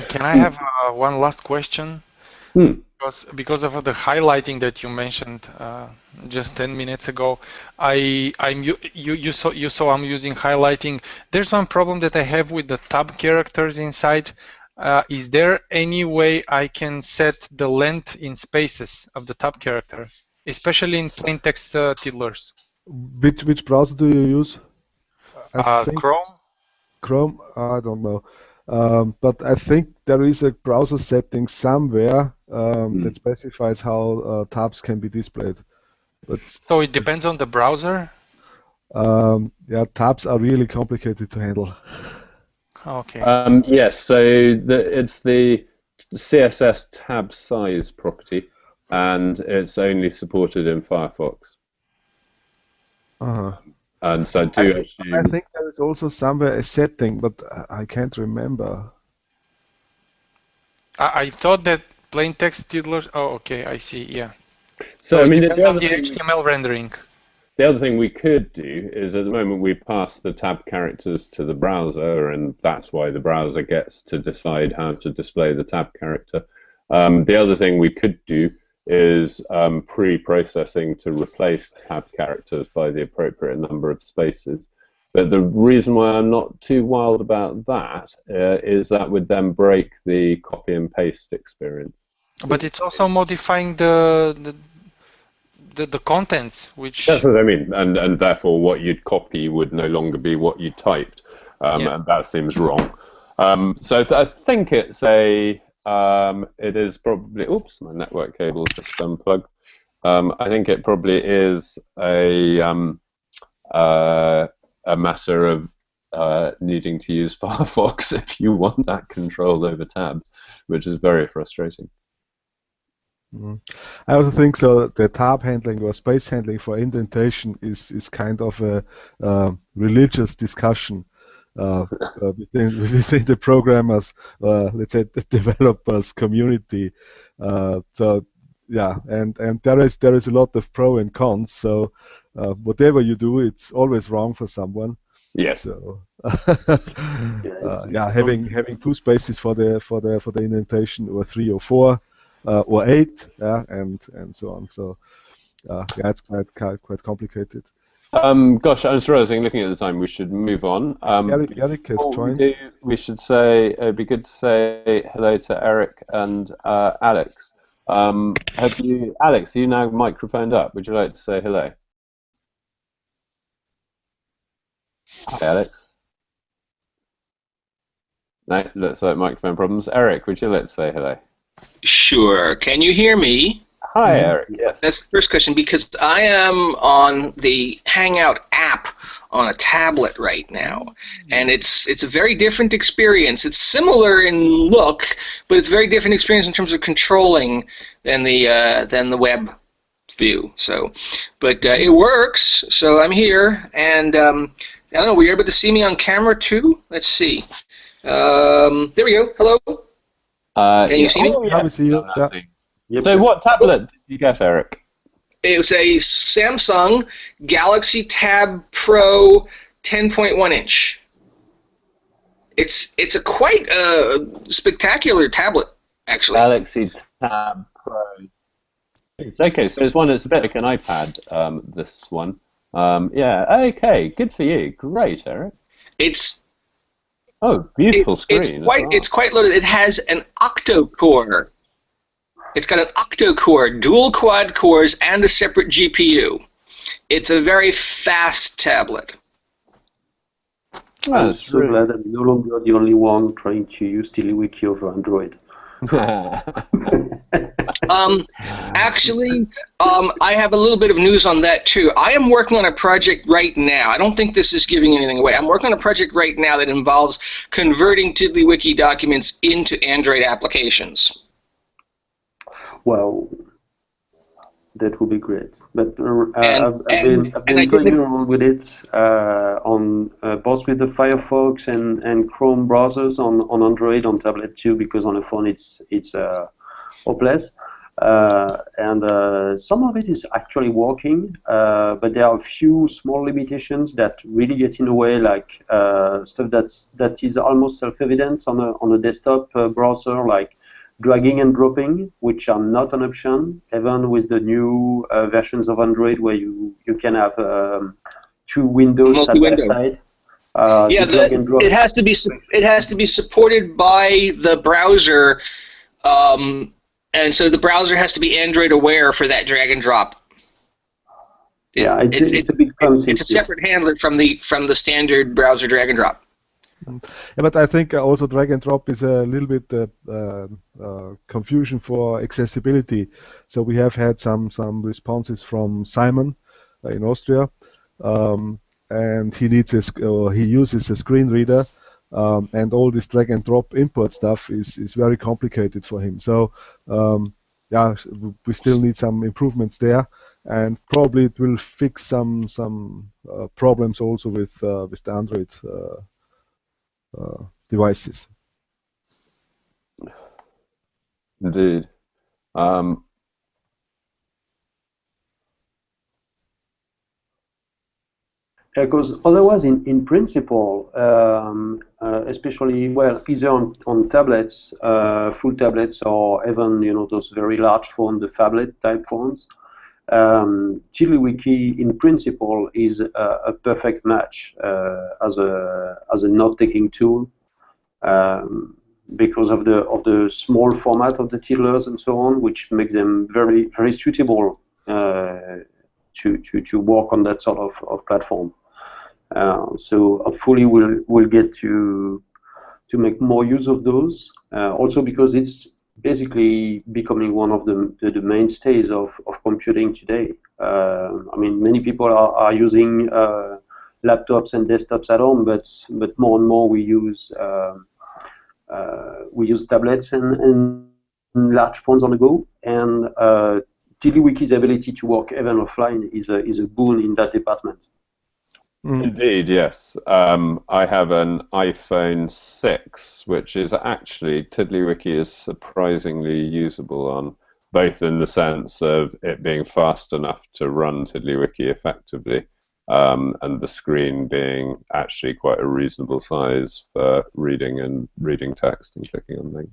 Speaker 3: Can I have one last question? Because of the highlighting that you mentioned just 10 minutes ago, you saw I'm using highlighting. There's one problem that I have with the tab characters inside. Is there any way I can set the length in spaces of the tab character, especially in plain text tiddlers?
Speaker 4: Which browser do you use? I think
Speaker 3: Chrome.
Speaker 4: Chrome? I don't know. But I think there is a browser setting somewhere that specifies how tabs can be displayed. But
Speaker 3: so it depends on the browser?
Speaker 4: Yeah, tabs are really complicated to handle.
Speaker 3: Okay.
Speaker 1: Yes, so it's the CSS tab size property, and it's only supported in Firefox. And so
Speaker 4: I think there is also somewhere a setting, but I can't remember.
Speaker 3: I thought that plain text tiddlers. Oh, okay, I see. Yeah.
Speaker 1: So I mean,
Speaker 3: it depends on the HTML rendering.
Speaker 1: The other thing we could do is, at the moment, we pass the tab characters to the browser, and that's why the browser gets to decide how to display the tab character. The other thing we could do is pre-processing to replace tab characters by the appropriate number of spaces. But the reason why I'm not too wild about that is that would then break the copy and paste experience.
Speaker 3: But it's also modifying the contents, which...
Speaker 1: That's what I mean, and therefore what you'd copy would no longer be what you typed, and that seems wrong. So I think it's it is probably, oops, my network cable just unplugged. I think it probably is a matter of needing to use Firefox if you want that control over tabs, which is very frustrating.
Speaker 4: I also think so. The tab handling or space handling for indentation is kind of a religious discussion within the programmers, let's say the developers community. So yeah, and there is a lot of pro and cons. So whatever you do, it's always wrong for someone.
Speaker 1: Yes.
Speaker 4: So
Speaker 2: Yeah,
Speaker 4: yeah, having two spaces for the indentation, or 3 or 4 or 8, yeah, and so on. So yeah, it's quite complicated.
Speaker 1: Gosh, I was realizing, looking at the time, we should move on.
Speaker 4: Eric has
Speaker 1: Before we
Speaker 4: joined.
Speaker 1: do, we should say it'd be good to say hello to Eric and Alex. Alex, are you now microphoned up? Would you like to say hello? Hi, Alex. No, looks like microphone problems. Eric, would you like to say hello?
Speaker 5: Sure. Can you hear me?
Speaker 1: Hi, Eric. Yes.
Speaker 5: That's the first question, because I am on the Hangout app on a tablet right now, and it's a very different experience. It's similar in look, but it's a very different experience in terms of controlling than the web view. So, but it works. So I'm here, and I don't know. Were you able to see me on camera too? Let's see. There we go. Hello. Can you see me?
Speaker 1: Oh,
Speaker 4: Yeah, we see you. Yeah.
Speaker 2: Yep.
Speaker 1: So what tablet did you get, Eric?
Speaker 5: It was a Samsung Galaxy Tab Pro 10.1 inch. It's a quite spectacular tablet, actually.
Speaker 1: Galaxy Tab Pro. It's okay, so it's one that's a bit like an iPad, this one. Yeah, okay, good for you. Great, Eric.
Speaker 5: It's
Speaker 1: beautiful screen.
Speaker 5: it's quite loaded. It has an octa-core. It's got an octa-core, dual quad cores, and a separate GPU. It's a very fast tablet.
Speaker 2: I'm so glad I'm no longer the only one trying to use TiddlyWiki over Android.
Speaker 5: Actually, I have a little bit of news on that too. I am working on a project right now. I don't think this is giving anything away. I'm working on a project right now that involves converting TiddlyWiki documents into Android applications.
Speaker 2: Well, that would be great. But I've been playing around with it on both with the Firefox and Chrome browsers on Android, on tablet too, because on the phone it's hopeless. And some of it is actually working, but there are a few small limitations that really get in the way, like stuff that is almost self-evident on a desktop browser, like dragging and dropping, which are not an option, even with the new versions of Android, where you can have 2 windows side by side.
Speaker 5: Yeah, it has to be supported by the browser, and so the browser has to be Android aware for that drag and drop.
Speaker 2: Yeah, it's a big concept.
Speaker 5: It's a separate handler from the standard browser drag and drop.
Speaker 4: Yeah, but I think also drag and drop is a little bit confusion for accessibility. So we have had some responses from Simon in Austria, and he uses a screen reader, and all this drag and drop import stuff is very complicated for him. So yeah, we still need some improvements there, and probably it will fix some problems also with the Android devices.
Speaker 1: Indeed.
Speaker 2: Because otherwise, in principle, especially, well, either on tablets, full tablets, or even those very large phones, the phablet type phones, TiddlyWiki in principle is a perfect match as a note-taking tool, because of the small format of the tiddlers and so on, which makes them very, very suitable to work on that sort of platform. So hopefully we'll get to make more use of those. Also because it's basically becoming one of the mainstays of computing today. I mean, many people are using laptops and desktops at home, but more and more we use tablets and large phones on the go. And TiddlyWiki's ability to work even offline is a boon in that department.
Speaker 1: Indeed, yes. I have an iPhone 6, which is actually, TiddlyWiki is surprisingly usable on, both in the sense of it being fast enough to run TiddlyWiki effectively, and the screen being actually quite a reasonable size for reading text and clicking on things.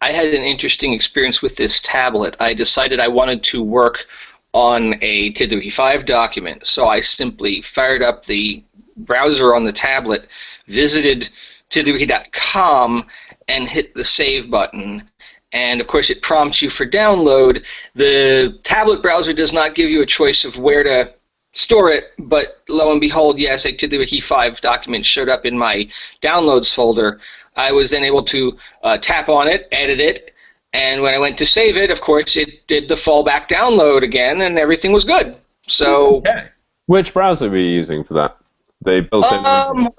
Speaker 5: I had an interesting experience with this tablet. I decided I wanted to work on a TWclassic 5 document, so I simply fired up the browser on the tablet, visited TiddlyWiki.com, and hit the save button. And of course it prompts you for download. The tablet browser does not give you a choice of where to store it, but lo and behold, yes, a TWclassic 5 document showed up in my downloads folder. I was then able to tap on it, edit it, and when I went to save it, of course, it did the fallback download again, and everything was good. So,
Speaker 1: okay. Which browser were you using for that? They built in browser.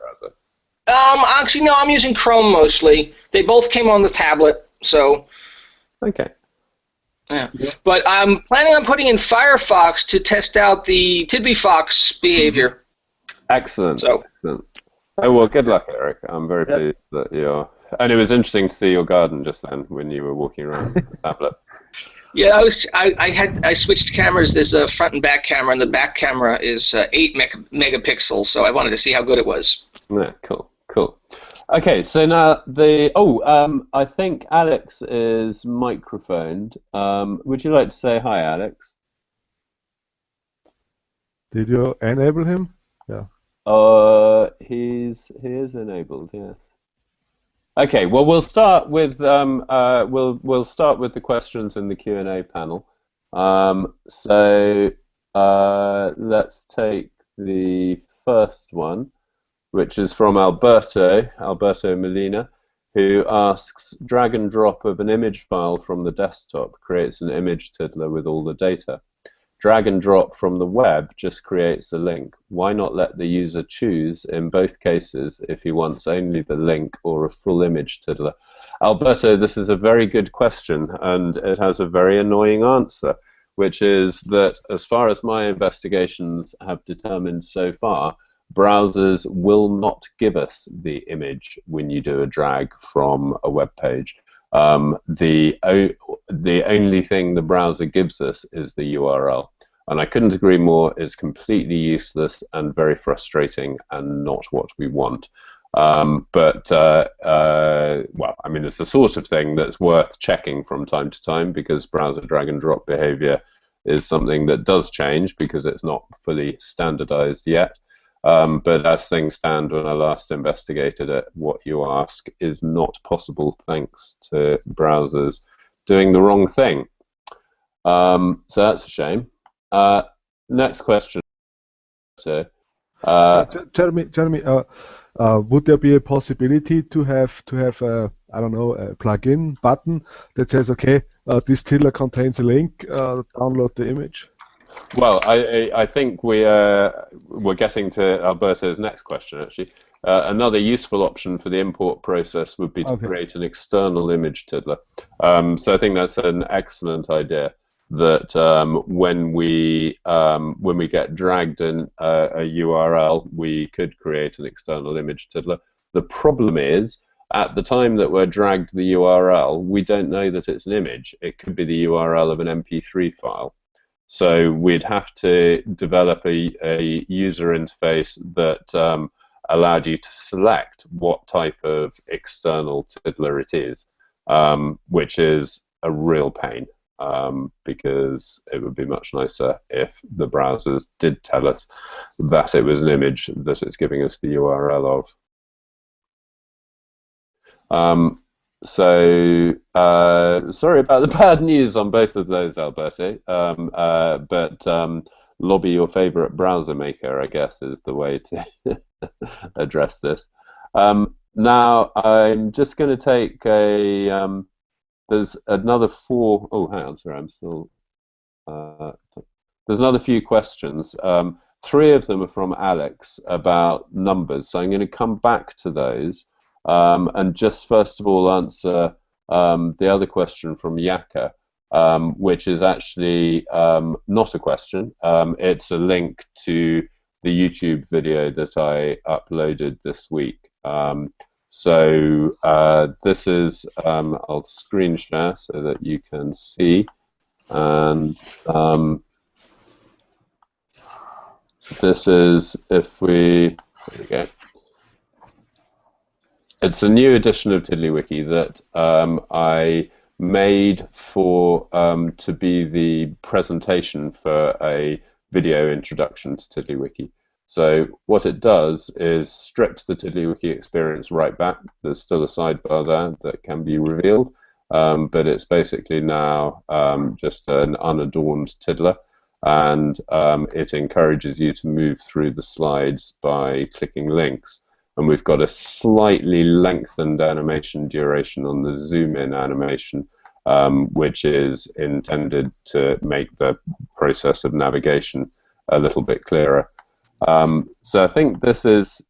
Speaker 5: Actually, no, I'm using Chrome mostly. They both came on the tablet, so.
Speaker 1: Okay.
Speaker 5: Yeah. But I'm planning on putting in Firefox to test out the TiddlyFox behavior.
Speaker 1: Excellent.
Speaker 5: So.
Speaker 1: Excellent. Oh, well, good luck, Eric. I'm very pleased that you're... And it was interesting to see your garden just then when you were walking around the tablet.
Speaker 5: Yeah, I switched cameras. There's a front and back camera, and the back camera is 8 megapixels, so I wanted to see how good it was.
Speaker 1: Yeah, cool, cool. Okay, so now I think Alex is microphoned. Would you like to say hi, Alex?
Speaker 4: Did you enable him? Yeah.
Speaker 1: He is enabled. Yes. Okay. Well, we'll start with we'll start with the questions in the Q&A panel. Let's take the first one, which is from Alberto Molina, who asks, drag and drop of an image file from the desktop creates an image tiddler with all the data. Drag and drop from the web just creates a link. Why not let the user choose in both cases if he wants only the link or a full image tiddler? Alberto, this is a very good question, and it has a very annoying answer, which is that as far as my investigations have determined so far, browsers will not give us the image when you do a drag from a web page. The only thing the browser gives us is the URL, and I couldn't agree more. It's completely useless and very frustrating and not what we want. Well, I mean, it's the sort of thing that's worth checking from time to time, because browser drag and drop behavior is something that does change because it's not fully standardized yet. But as things stand, when I last investigated it, what you ask is not possible thanks to browsers doing the wrong thing. So that's a shame. Next question.
Speaker 4: Jeremy, would there be a possibility to have I don't know, a plugin button that says, okay, this tiddler contains a link, download the image?
Speaker 1: Well, I think we're getting to Alberto's next question, actually. Another useful option for the import process would be to create an external image tiddler. So I think that's an excellent idea, that when we get dragged in a URL, we could create an external image tiddler. The problem is, at the time that we're dragged the URL, we don't know that it's an image. It could be the URL of an MP3 file. So we'd have to develop a user interface that allowed you to select what type of external tiddler it is, which is a real pain, because it would be much nicer if the browsers did tell us that it was an image that it's giving us the URL of. So sorry about the bad news on both of those, Alberto, but lobby your favorite browser maker, I guess, is the way to address this. Now I'm just going to take a there's another four. Oh, hang on, sorry, I'm still there's another few questions. 3 of them are from Alex about numbers, so I'm going to come back to those. And just first of all answer the other question from Yaka, which is actually not a question. It's a link to the YouTube video that I uploaded this week. This is, I'll screen share so that you can see. and this is, if we, there we go. It's a new edition of TiddlyWiki that I made for to be the presentation for a video introduction to TiddlyWiki. So what it does is strips the TiddlyWiki experience right back. There's still a sidebar there that can be revealed, but it's basically now just an unadorned tiddler, and it encourages you to move through the slides by clicking links. And we've got a slightly lengthened animation duration on the zoom in animation, which is intended to make the process of navigation a little bit clearer. So I think this is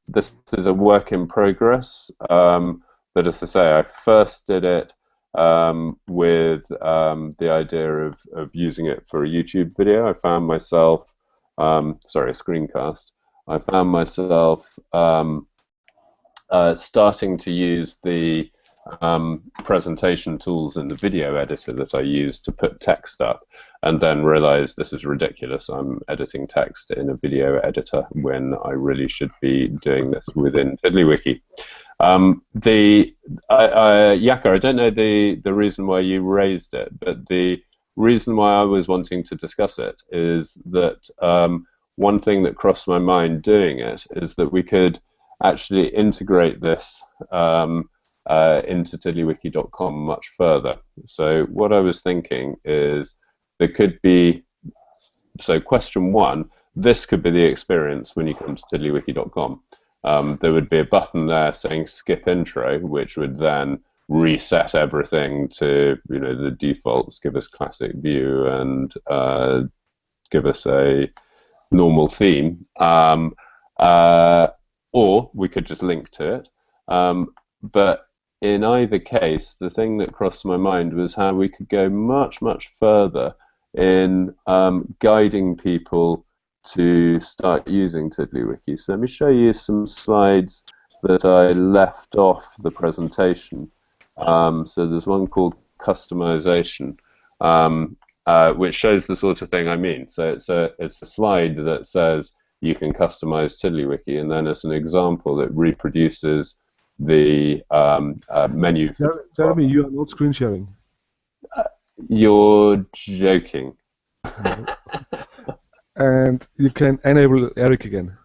Speaker 1: a work in progress, but as I say, I first did it with the idea of using it for a YouTube video. I found myself, sorry, a screencast. I found myself starting to use the presentation tools in the video editor that I use to put text up, and then realized this is ridiculous. I'm editing text in a video editor when I really should be doing this within TiddlyWiki. Yaka, I don't know the reason why you raised it, but the reason why I was wanting to discuss it is that one thing that crossed my mind doing it is that we could actually integrate this into tiddlywiki.com much further. So what I was thinking is there could be, so question one, this could be the experience when you come to tiddlywiki.com. There would be a button there saying skip intro, which would then reset everything to, you know, the defaults, give us classic view and give us a normal theme. Or we could just link to it. But in either case, the thing that crossed my mind was how we could go much, much further in guiding people to start using TiddlyWiki. So let me show you some slides that I left off the presentation. So there's one called customization, which shows the sort of thing I mean. So it's a slide that says you can customize TiddlyWiki, and then as an example, it reproduces the menu.
Speaker 4: Jeremy, you are not screen sharing.
Speaker 1: You're joking.
Speaker 4: And you can enable Eric again.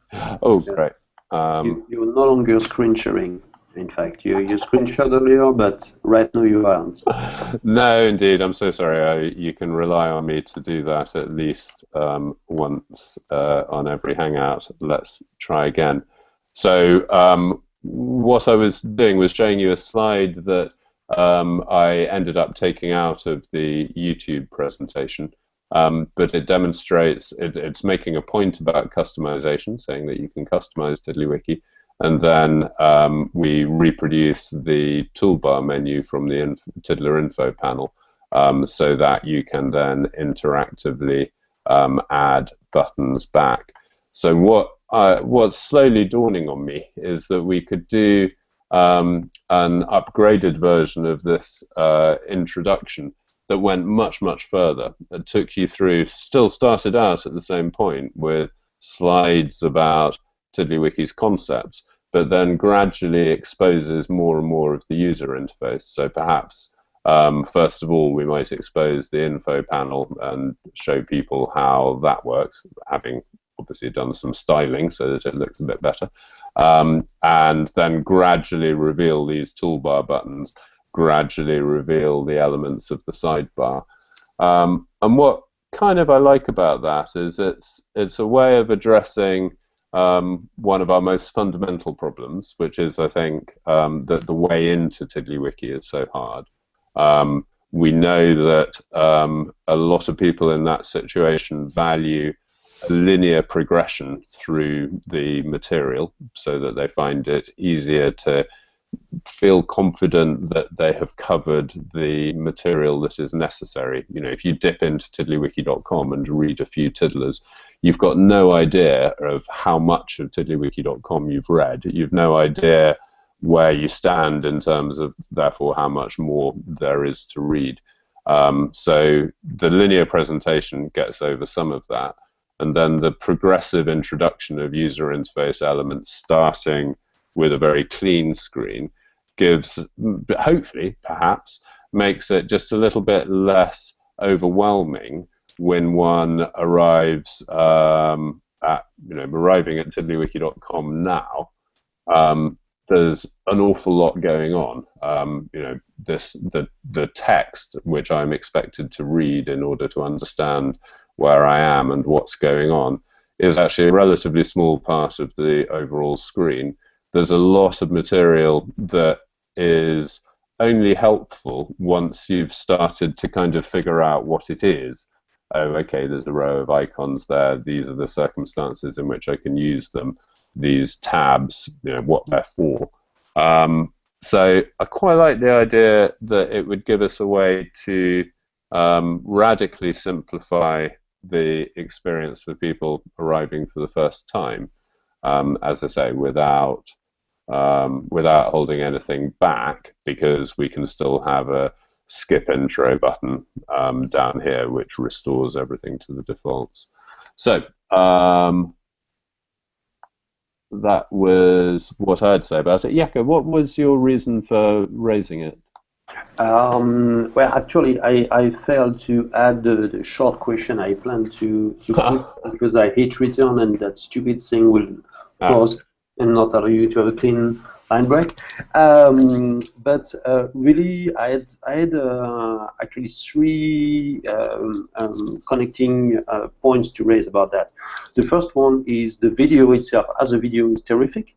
Speaker 1: Oh, great.
Speaker 2: You're no longer screen sharing. In fact, you screenshot earlier, but right now you aren't.
Speaker 1: No, indeed. I'm so sorry. You can rely on me to do that at least once on every Hangout. Let's try again. So what I was doing was showing you a slide that I ended up taking out of the YouTube presentation, but it demonstrates, it's making a point about customization, saying that you can customize TiddlyWiki. And then we reproduce the toolbar menu from the Tiddler info panel so that you can then interactively add buttons back. So what's slowly dawning on me is that we could do an upgraded version of this introduction that went much, much further. It took you through, still started out at the same point with slides about TiddlyWiki's concepts, but then gradually exposes more and more of the user interface. So perhaps, first of all, we might expose the info panel and show people how that works, having obviously done some styling so that it looks a bit better, and then gradually reveal these toolbar buttons, gradually reveal the elements of the sidebar. And what kind of I like about that is it's a way of addressing one of our most fundamental problems, which is, I think, that the way into TiddlyWiki is so hard. We know that a lot of people in that situation value a linear progression through the material so that they find it easier to feel confident that they have covered the material that is necessary. You know, if you dip into tiddlywiki.com and read a few tiddlers, you've got no idea of how much of tiddlywiki.com you've read. You've no idea where you stand in terms of, therefore, how much more there is to read. So the linear presentation gets over some of that, and then the progressive introduction of user interface elements starting with a very clean screen gives, hopefully, perhaps, makes it just a little bit less overwhelming when one arrives arriving at tiddlywiki.com now. There's an awful lot going on. The text which I'm expected to read in order to understand where I am and what's going on is actually a relatively small part of the overall screen. There's a lot of material that is only helpful once you've started to kind of figure out what it is. Oh, okay, there's a row of icons there. These are the circumstances in which I can use them. These tabs, what they're for. So I quite like the idea that it would give us a way to radically simplify the experience for people arriving for the first time, as I say, without holding anything back, because we can still have a skip intro button down here which restores everything to the defaults. So that was what I'd say about it. Yaka, what was your reason for raising it?
Speaker 2: Well, actually, I failed to add the short question I planned to put because I hate return, and that stupid thing will pause and not allow you to have a clean line break. But really, I had actually three connecting points to raise about that. The first one is the video itself. As a video is terrific.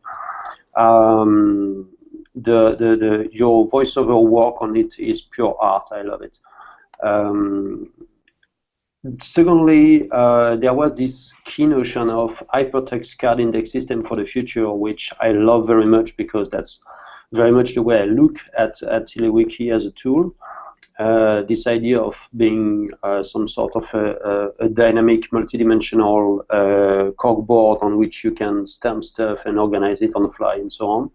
Speaker 2: Your voiceover work on it is pure art. I love it. Secondly, there was this key notion of hypertext card index system for the future, which I love very much because that's very much the way I look at TiddlyWiki as a tool. This idea of being some sort of a dynamic, multidimensional corkboard on which you can stamp stuff and organize it on the fly and so on.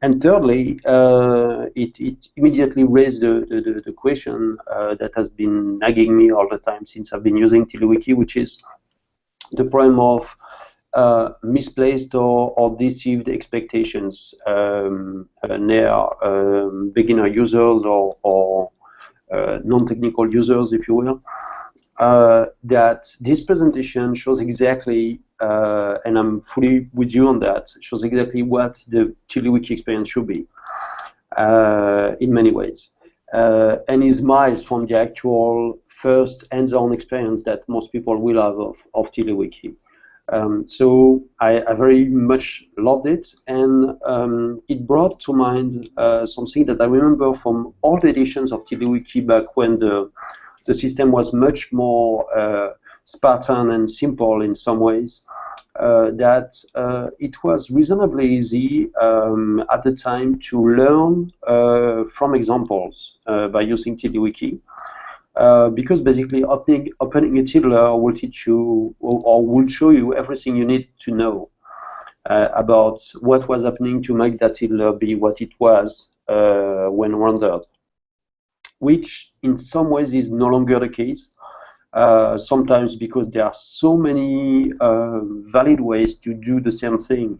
Speaker 2: And thirdly, it immediately raised the question that has been nagging me all the time since I've been using TiddlyWiki, which is the problem of misplaced or deceived expectations near beginner users or non-technical users, if you will. That this presentation shows exactly, and I'm fully with you on that, shows exactly what the TiddlyWiki experience should be in many ways, and is miles from the actual first hands-on experience that most people will have of TiddlyWiki. So I very much loved it, and it brought to mind something that I remember from old editions of TiddlyWiki back when the system was much more Spartan and simple in some ways, that it was reasonably easy at the time to learn from examples by using TiddlyWiki. Because basically opening a tiddler will teach you or will show you everything you need to know about what was happening to make that tiddler be what it was when rendered, which in some ways is no longer the case. Sometimes because there are so many valid ways to do the same thing,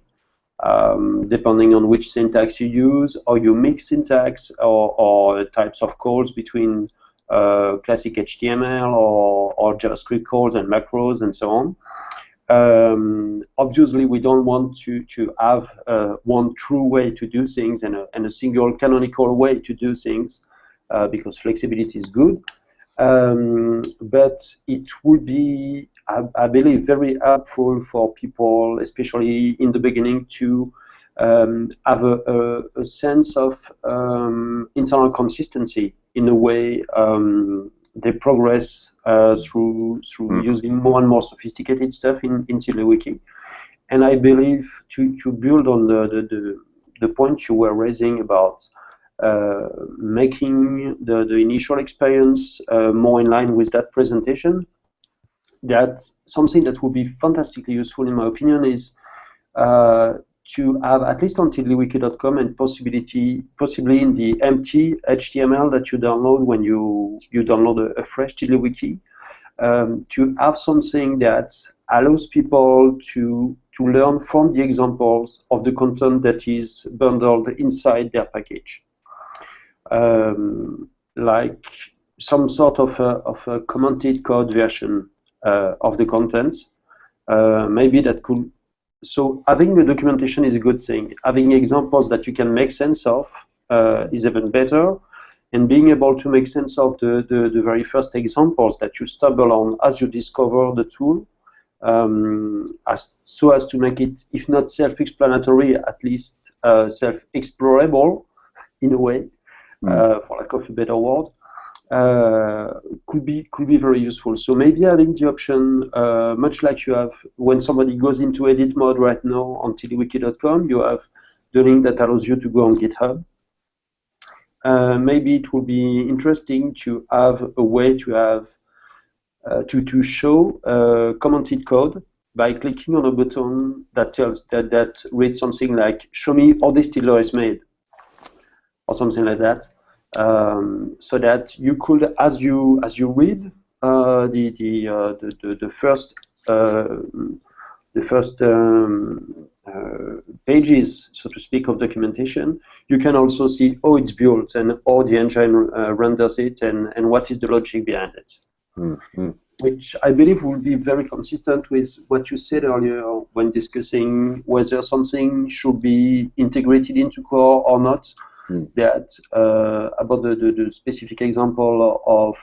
Speaker 2: depending on which syntax you use, or you mix syntax or types of calls between classic HTML or JavaScript calls and macros and so on. Obviously, we don't want to have one true way to do things and a single canonical way to do things, because flexibility is good. But it would be, I believe, very helpful for people, especially in the beginning, to have a sense of internal consistency in the way they progress through using more and more sophisticated stuff in TiddlyWiki. And I believe to build on the point you were raising about making the initial experience more in line with that presentation, that something that would be fantastically useful in my opinion is to have, at least on tiddlywiki.com and possibly in the empty HTML that you download when you download a fresh TiddlyWiki, to have something that allows people to learn from the examples of the content that is bundled inside their package. Like some sort of a commented code version of the content. Maybe that could. So having the documentation is a good thing. Having examples that you can make sense of is even better. And being able to make sense of the very first examples that you stumble on as you discover the tool, so as to make it, if not self-explanatory, at least self-explorable in a way, for lack of a better word, could be very useful. So maybe having the option, much like you have when somebody goes into edit mode right now on tiddlywiki.com, you have the link that allows you to go on GitHub. Maybe it would be interesting to have a way to have to show commented code by clicking on a button that tells that reads something like "Show me how this tiddler is made," or something like that, so that you could, as you read the first pages, so to speak, of documentation, you can also see how it's built and how the engine renders it and what is the logic behind it. Which I believe will be very consistent with what you said earlier when discussing whether something should be integrated into core or not. That about the specific example of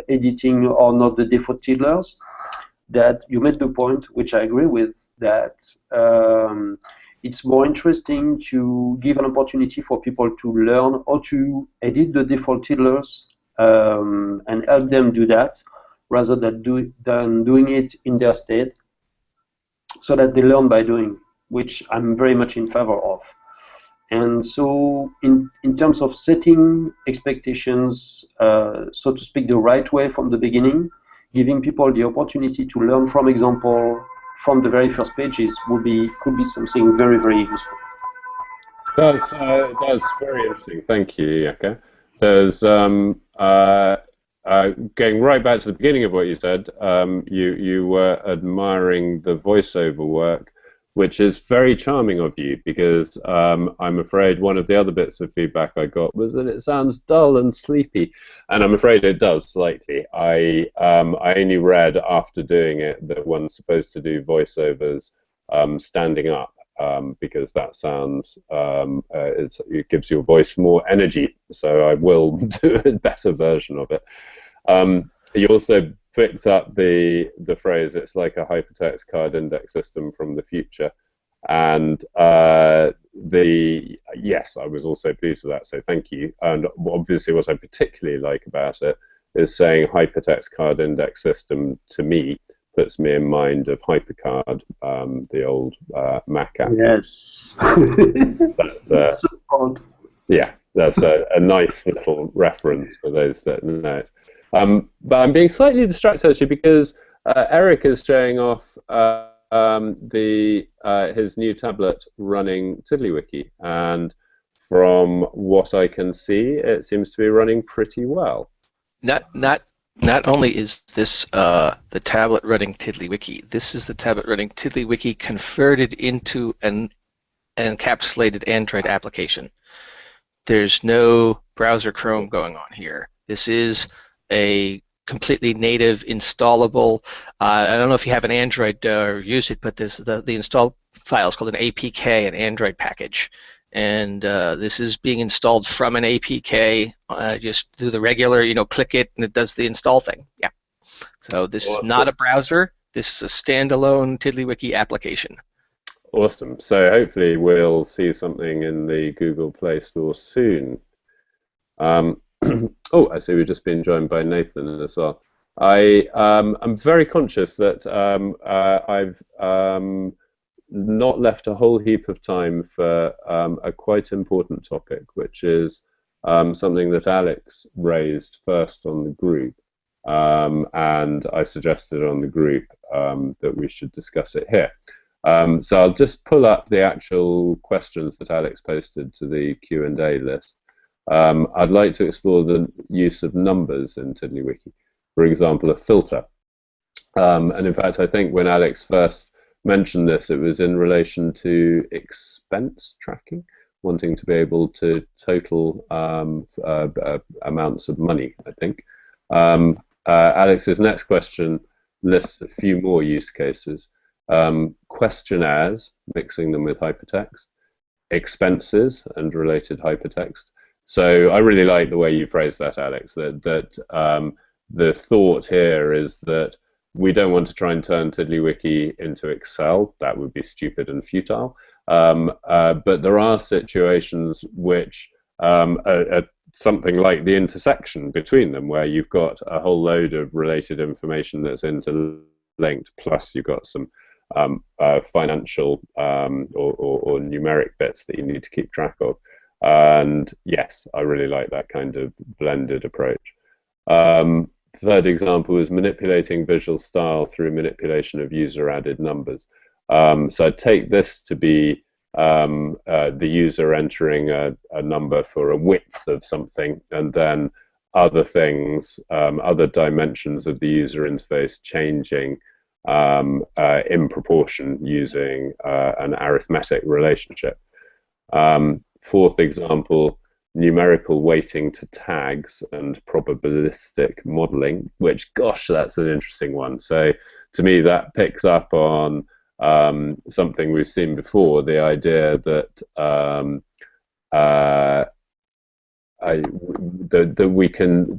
Speaker 2: editing or not the default tiddlers, that you made the point, which I agree with, that it's more interesting to give an opportunity for people to learn how to edit the default tiddlers and help them do that, rather than doing it in their stead, so that they learn by doing, which I'm very much in favor of. And so in terms of setting expectations, so to speak, the right way from the beginning, giving people the opportunity to learn from example from the very first pages could be something very, very useful.
Speaker 1: That's very interesting. Thank you, Yaka. There's going right back to the beginning of what you said. You were admiring the voiceover work, which is very charming of you, because I'm afraid one of the other bits of feedback I got was that it sounds dull and sleepy, and I'm afraid it does slightly. I only read after doing it that one's supposed to do voiceovers standing up, because that sounds it gives your voice more energy. So I will do a better version of it. You also picked up the phrase, it's like a hypertext card index system from the future, and yes, I was also pleased with that, so thank you. And obviously what I particularly like about it is saying hypertext card index system to me puts me in mind of HyperCard, the old Mac app.
Speaker 2: Yes.
Speaker 1: That's, so odd. Yeah, that's a nice little reference for those that know. But I'm being slightly distracted actually, because Eric is showing off his new tablet running TiddlyWiki, and from what I can see, it seems to be running pretty well.
Speaker 5: Not only is this the tablet running TiddlyWiki, this is the tablet running TiddlyWiki converted into an encapsulated Android application. There's no browser Chrome going on here. This is a completely native installable. I don't know if you have an Android or used it, but the installed file is called an APK, an Android package, and this is being installed from an APK. Just do the regular, click it, and it does the install thing. Yeah. So this is not a browser. This is a standalone TiddlyWiki application.
Speaker 1: Awesome. So hopefully we'll see something in the Google Play Store soon. Oh, I see we've just been joined by Nathan as well. I'm very conscious that I've not left a whole heap of time for a quite important topic, which is something that Alex raised first on the group, and I suggested on the group that we should discuss it here. So I'll just pull up the actual questions that Alex posted to the Q&A list. I'd like to explore the use of numbers in TiddlyWiki. For example, a filter. And in fact, I think when Alex first mentioned this, it was in relation to expense tracking, wanting to be able to total amounts of money, I think. Alex's next question lists a few more use cases. Questionnaires, mixing them with hypertext, expenses and related hypertext. So I really like the way you phrased that, Alex, that the thought here is that we don't want to try and turn TiddlyWiki into Excel. That would be stupid and futile. But there are situations which are something like the intersection between them, where you've got a whole load of related information that's interlinked, plus you've got some financial or numeric bits that you need to keep track of. And yes, I really like that kind of blended approach. Third example is manipulating visual style through manipulation of user-added numbers. So I take this to be the user entering a number for a width of something, and then other things, other dimensions of the user interface changing in proportion using an arithmetic relationship. Fourth example, numerical weighting to tags and probabilistic modeling, which, gosh, that's an interesting one. So to me, that picks up on something we've seen before, the idea that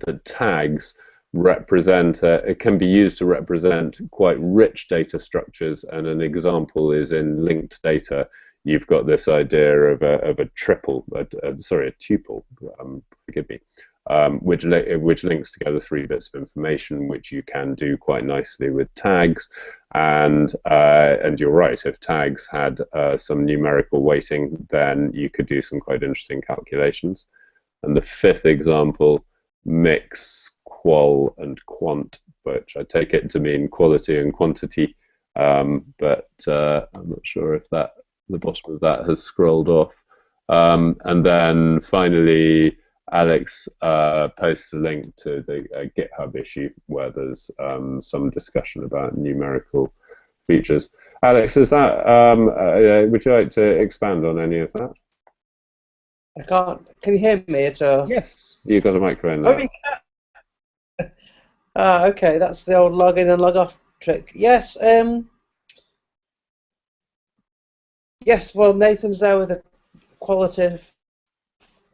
Speaker 1: that tags represent, it can be used to represent quite rich data structures, and an example is in linked data. You've got this idea of a tuple, forgive me, which links together 3 bits of information, which you can do quite nicely with tags. And you're right, if tags had some numerical weighting, then you could do some quite interesting calculations. And the 5th example, mix qual and quant, which I take it to mean quality and quantity, but I'm not sure if the bottom of that has scrolled off. And then finally, Alex posts a link to the GitHub issue where there's some discussion about numerical features. Alex, is that would you like to expand on any of that?
Speaker 6: I can't. Can you hear me at all?
Speaker 1: Yes, you've got a microphone now.
Speaker 6: Oh, you can. Okay, that's the old log in and log off trick. Yes. Yes. Well, Nathan's there with a quantitative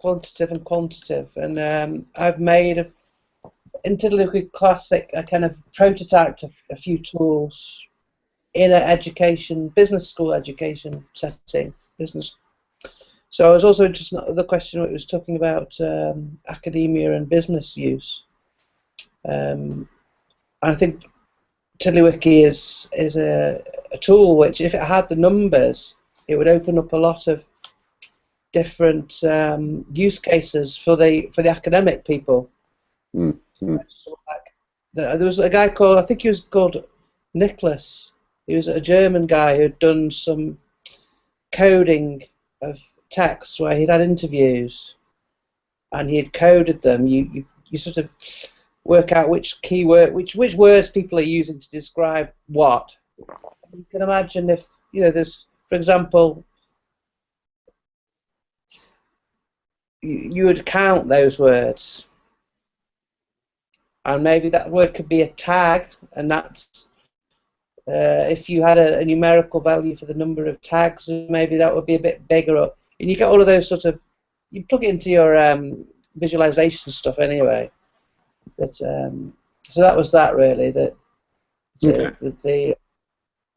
Speaker 6: and quantitative, and I've made in TWclassic a kind of prototyped a few tools in an business school education setting, business. So I was also interested in the question it was talking about academia and business use. I think TiddlyWiki is a tool which, if it had the numbers, it would open up a lot of different use cases for the academic people.
Speaker 1: Mm-hmm.
Speaker 6: So there was a guy called, I think he was called Nicholas. He was a German guy who'd done some coding of texts where he'd had interviews and he had coded them. You sort of work out which keyword, which words people are using to describe what. You can imagine if there's, for example, you would count those words, and maybe that word could be a tag, and that's if you had a numerical value for the number of tags, maybe that would be a bit bigger up. And you get all of those sort of, you plug it into your visualization stuff anyway. But so that was that really.
Speaker 1: Okay.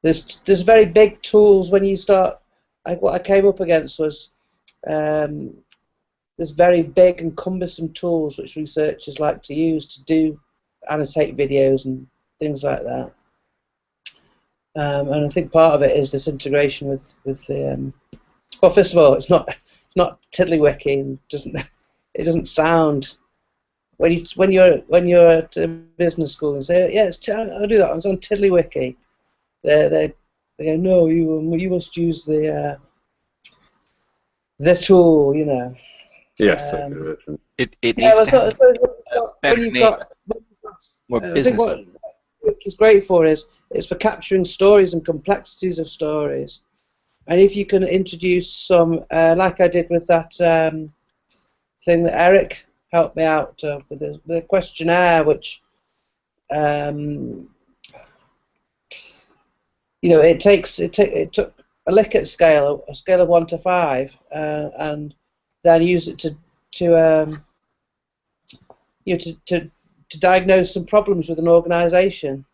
Speaker 6: There's very big tools when you start. What I came up against was there's very big and cumbersome tools which researchers like to use to annotate videos and things like that. And I think part of it is this integration with the. Well, first of all, it's not TiddlyWiki. It doesn't sound when you're at a business school and say, yeah, I'll do that. It's on TiddlyWiki. They They go, no, you must use the tool, you know.
Speaker 1: Yes, I can imagine.
Speaker 5: It
Speaker 6: Yeah,
Speaker 5: needs
Speaker 6: well,
Speaker 5: to have a
Speaker 6: when
Speaker 5: better
Speaker 6: you've
Speaker 5: name,
Speaker 6: got,
Speaker 5: more
Speaker 6: I think
Speaker 5: business.
Speaker 6: what Wiki's great for is it's for capturing stories and complexities of stories. And if you can introduce some, like I did with that thing that Eric helped me out with the questionnaire, which you know, it took a Likert scale, a scale of 1 to 5, and then use it to you know, to diagnose some problems with an organisation.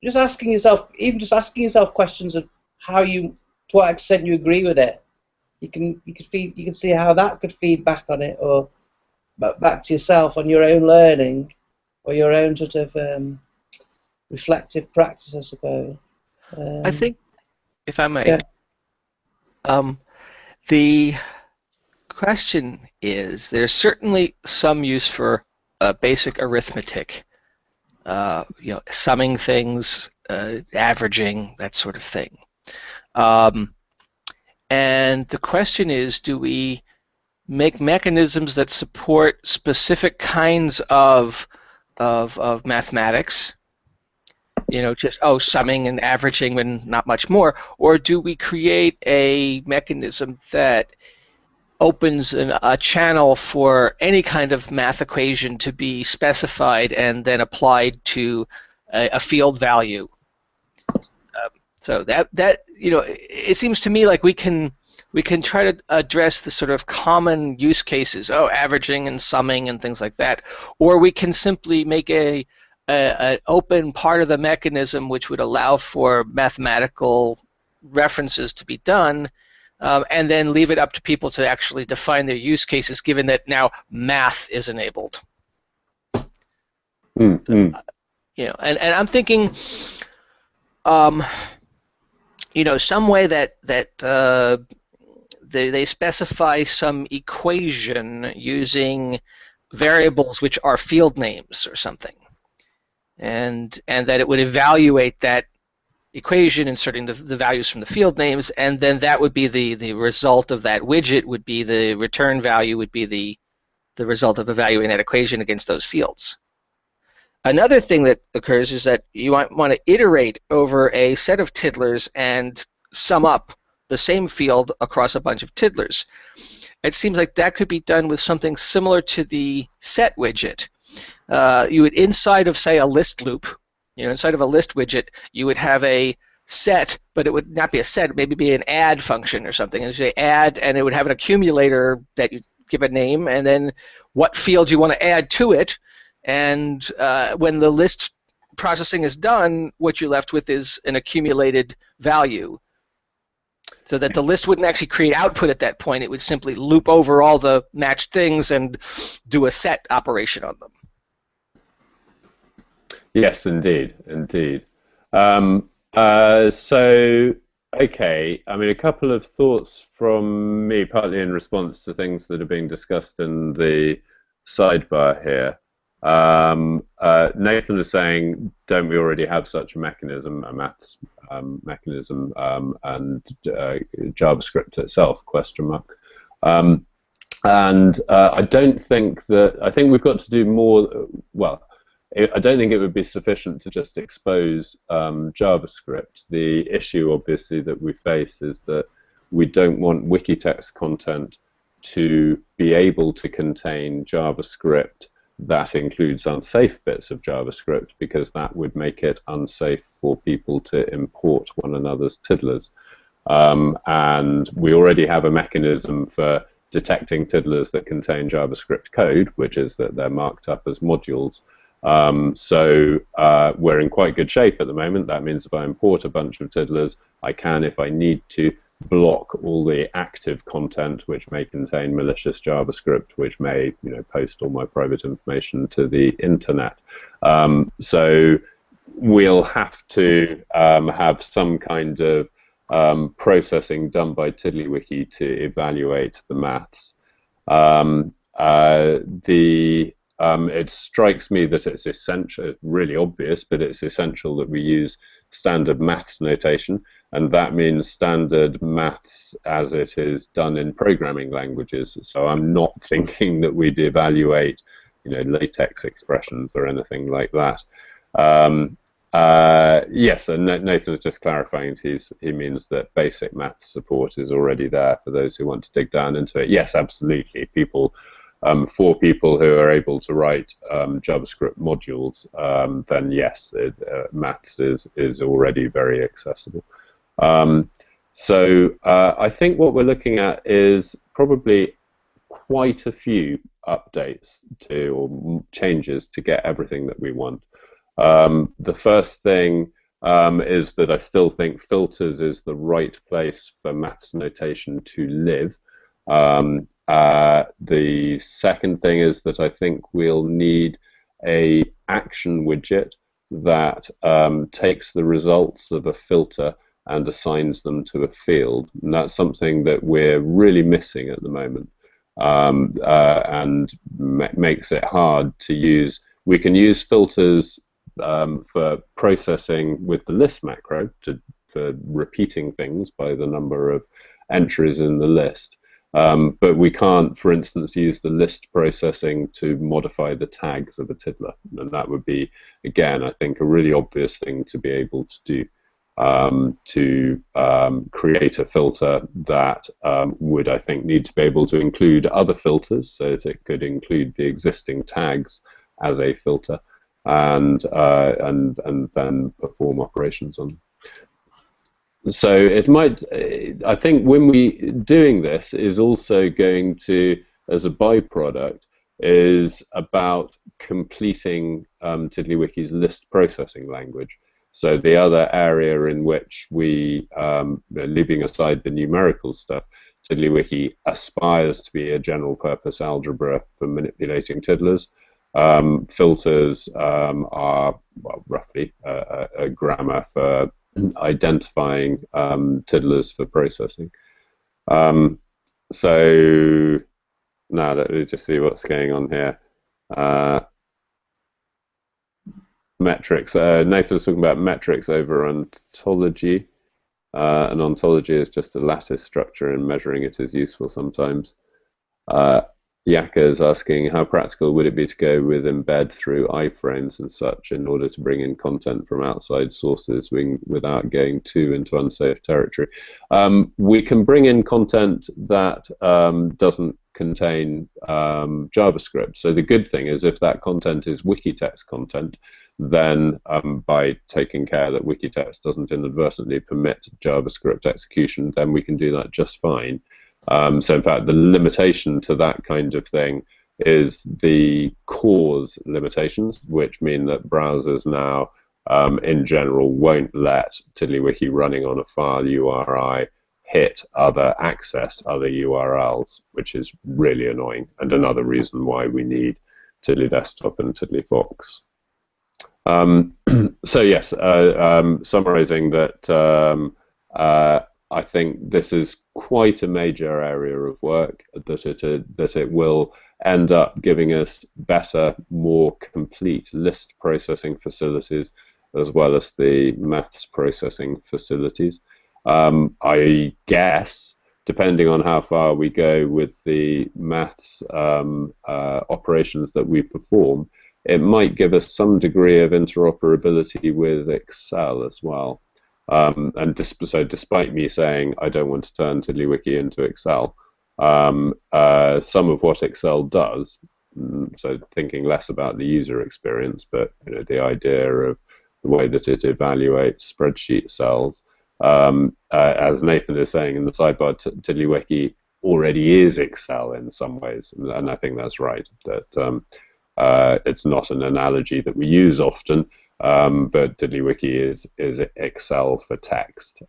Speaker 6: Just asking yourself, even just asking yourself questions of how you, to what extent you agree with it. You can see how that could feed back on it, or back to yourself on your own learning, or your own sort of reflective practice, I suppose.
Speaker 5: I think, if I may,
Speaker 6: yeah.
Speaker 5: The question is, there's certainly some use for basic arithmetic, you know, summing things, averaging, that sort of thing. And the question is, do we make mechanisms that support specific kinds of mathematics? You know, just summing and averaging and not much more, or do we create a mechanism that opens a channel for any kind of math equation to be specified and then applied to a field value? So that you know, it seems to me like we can try to address the sort of common use cases, averaging and summing and things like that, or we can simply make an open part of the mechanism which would allow for mathematical references to be done, and then leave it up to people to actually define their use cases, given that now math is enabled. You know, and I'm thinking, you know, some way that they specify some equation using variables which are field names or something, and that it would evaluate that equation, inserting the values from the field names, and then that would be the result of that widget, would be the return value, would be the result of evaluating that equation against those fields. Another thing that occurs is that you might want to iterate over a set of tiddlers and sum up the same field across a bunch of tiddlers. It seems like that could be done with something similar to the set widget. You would, inside of, say, a list loop, you know, inside of a list widget, you would have a set, but it would not be a set, it maybe be an add function or something. And you say add, and it would have an accumulator that you give a name, and then what field you want to add to it. And when the list processing is done, what you're left with is an accumulated value. So that the list wouldn't actually create output at that point. It would simply loop over all the matched things and do a set operation on them.
Speaker 1: Yes, indeed, indeed. So, okay, I mean, a couple of thoughts from me, partly in response to things that are being discussed in the sidebar here. Nathan is saying, don't we already have such a mechanism, a maths mechanism, and JavaScript itself, question mark. I don't think that, I think we've got to do more, well, I don't think it would be sufficient to just expose JavaScript. The issue, obviously, that we face is that we don't want wikitext content to be able to contain JavaScript that includes unsafe bits of JavaScript, because that would make it unsafe for people to import one another's tiddlers. And we already have a mechanism for detecting tiddlers that contain JavaScript code, which is that they're marked up as modules. So we're in quite good shape at the moment. That means if I import a bunch of tiddlers, I can, if I need to, block all the active content which may contain malicious JavaScript, which may, you know, post all my private information to the internet. So we'll have to have some kind of processing done by TiddlyWiki to evaluate the maths. It strikes me that it's essential, really obvious, but it's essential that we use standard maths notation, and that means standard maths as it is done in programming languages. So I'm not thinking that we'd evaluate, latex expressions or anything like that. Yes, and Nathan was just clarifying he means that basic maths support is already there for those who want to dig down into it. Yes, absolutely. For people who are able to write JavaScript modules, then yes, maths is already very accessible. So I think what we're looking at is probably quite a few updates or changes to get everything that we want. The first thing is that I still think filters is the right place for maths notation to live. The second thing is that I think we'll need a action widget that takes the results of a filter and assigns them to a field, and that's something that we're really missing at the moment, and makes it hard to use. We can use filters for processing with the list macro for repeating things by the number of entries in the list. But we can't, for instance, use the list processing to modify the tags of a tiddler. And that would be, again, I think, a really obvious thing to be able to do, to create a filter that would, I think, need to be able to include other filters, so that it could include the existing tags as a filter, and then perform operations on them. So it might, I think when we doing this is also going to, as a byproduct, is about completing TiddlyWiki's list processing language. So the other area in which we, leaving aside the numerical stuff, TiddlyWiki aspires to be a general purpose algebra for manipulating tiddlers. Filters are, well, roughly a grammar for identifying tiddlers for processing. So now let me just see what's going on here. Metrics. Nathan was talking about metrics over ontology. An ontology is just a lattice structure, and measuring it is useful sometimes. Yaka is asking, how practical would it be to go with embed through iframes and such in order to bring in content from outside sources without going too into unsafe territory? We can bring in content that doesn't contain JavaScript. So the good thing is if that content is wikitext content, then by taking care that wikitext doesn't inadvertently permit JavaScript execution, then we can do that just fine. So in fact, the limitation to that kind of thing is the cause limitations, which mean that browsers now, in general, won't let TiddlyWiki running on a file URI access other URLs, which is really annoying, and another reason why we need Tiddly Desktop and TiddlyFox. So yes, summarizing that, I think this is quite a major area of work, that it will end up giving us better, more complete list processing facilities, as well as the maths processing facilities. I guess, depending on how far we go with the maths operations that we perform, it might give us some degree of interoperability with Excel as well. So despite me saying I don't want to turn TiddlyWiki into Excel, some of what Excel does, so thinking less about the user experience, but the idea of the way that it evaluates spreadsheet cells, as Nathan is saying in the sidebar, TiddlyWiki already is Excel in some ways, and I think that's right, that it's not an analogy that we use often, but TiddlyWiki is Excel for text,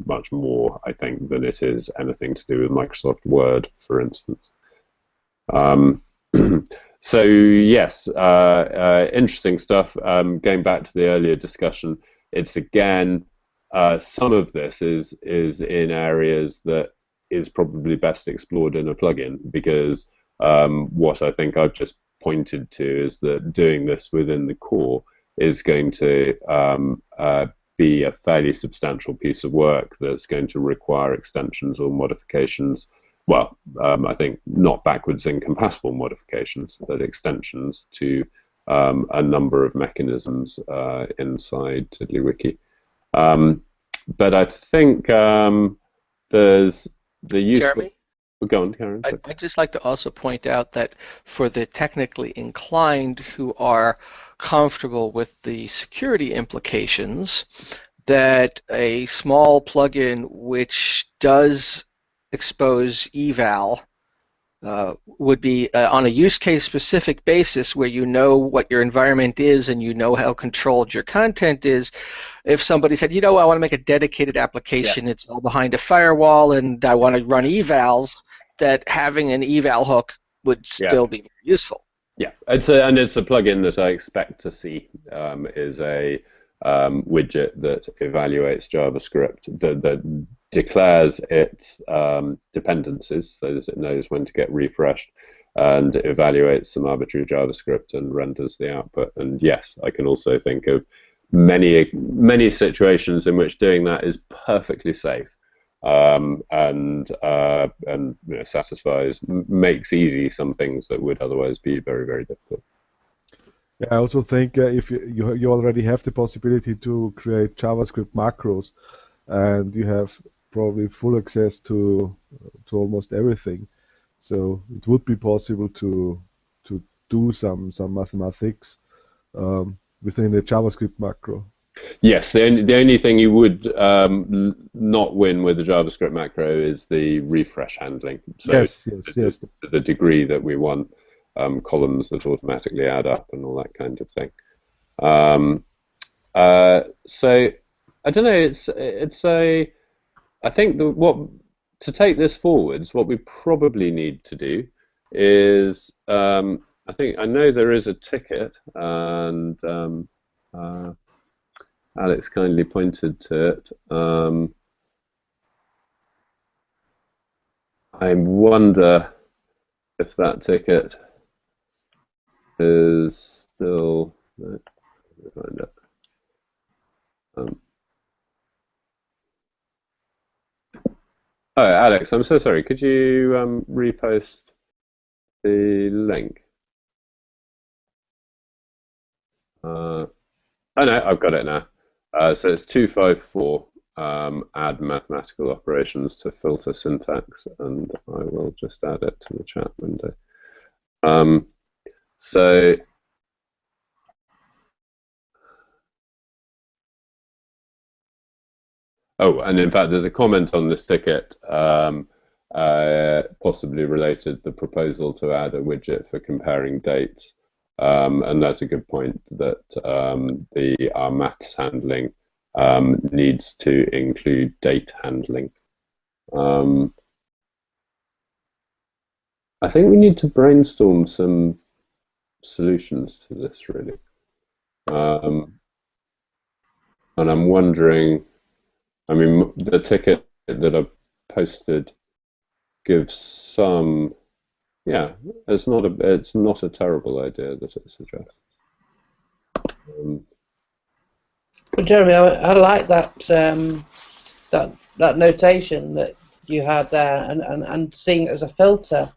Speaker 1: much more, I think, than it is anything to do with Microsoft Word, for instance. So yes, interesting stuff. Going back to the earlier discussion, it's again, some of this is in areas that is probably best explored in a plugin, because what I think I've just pointed to is that doing this within the core is going to be a fairly substantial piece of work that's going to require extensions or modifications. Well, I think not backwards incompatible modifications, but extensions to a number of mechanisms inside TiddlyWiki. But I think there's the use.
Speaker 7: Jeremy?
Speaker 1: Go on, Karen.
Speaker 7: I'd just like to also point out that for the technically inclined who are comfortable with the security implications, that a small plugin which does expose eval would be on a use case specific basis where you know what your environment is and you know how controlled your content is. If somebody said, you know, I want to make a dedicated application, it's all behind a firewall and I want to run evals, that having an eval hook would still be useful.
Speaker 1: Yeah, it's a plugin that I expect to see is a widget that evaluates JavaScript, that declares its dependencies so that it knows when to get refreshed, and evaluates some arbitrary JavaScript and renders the output. And yes, I can also think of many situations in which doing that is perfectly safe. And you know, satisfies, makes easy some things that would otherwise be very, very difficult.
Speaker 4: Yeah, I also think if you already have the possibility to create JavaScript macros, and you have probably full access to almost everything, so it would be possible to do some mathematics within a JavaScript macro. Yes,
Speaker 1: the only thing you would not win with the JavaScript macro is the refresh handling. So
Speaker 4: yes.
Speaker 1: To the degree that we want columns that automatically add up and all that kind of thing. So I don't know. I think to take this forwards, what we probably need to do is I know there is a ticket, and Alex kindly pointed to it. I wonder if that ticket is still. Let me find it. Oh, Alex, I'm so sorry. Could you repost the link? Oh no, I've got it now. So it's 254, add mathematical operations to filter syntax, and I will just add it to the chat window. Oh, and in fact, there's a comment on this ticket, possibly related to the proposal to add a widget for comparing dates. And that's a good point, that our maths handling needs to include date handling. I think we need to brainstorm some solutions to this, really. And I'm wondering, I mean, the ticket that I've posted gives some. Yeah, it's not a terrible idea that it suggests.
Speaker 6: But Jeremy, I like that that notation that you had there, and seeing it as a filter,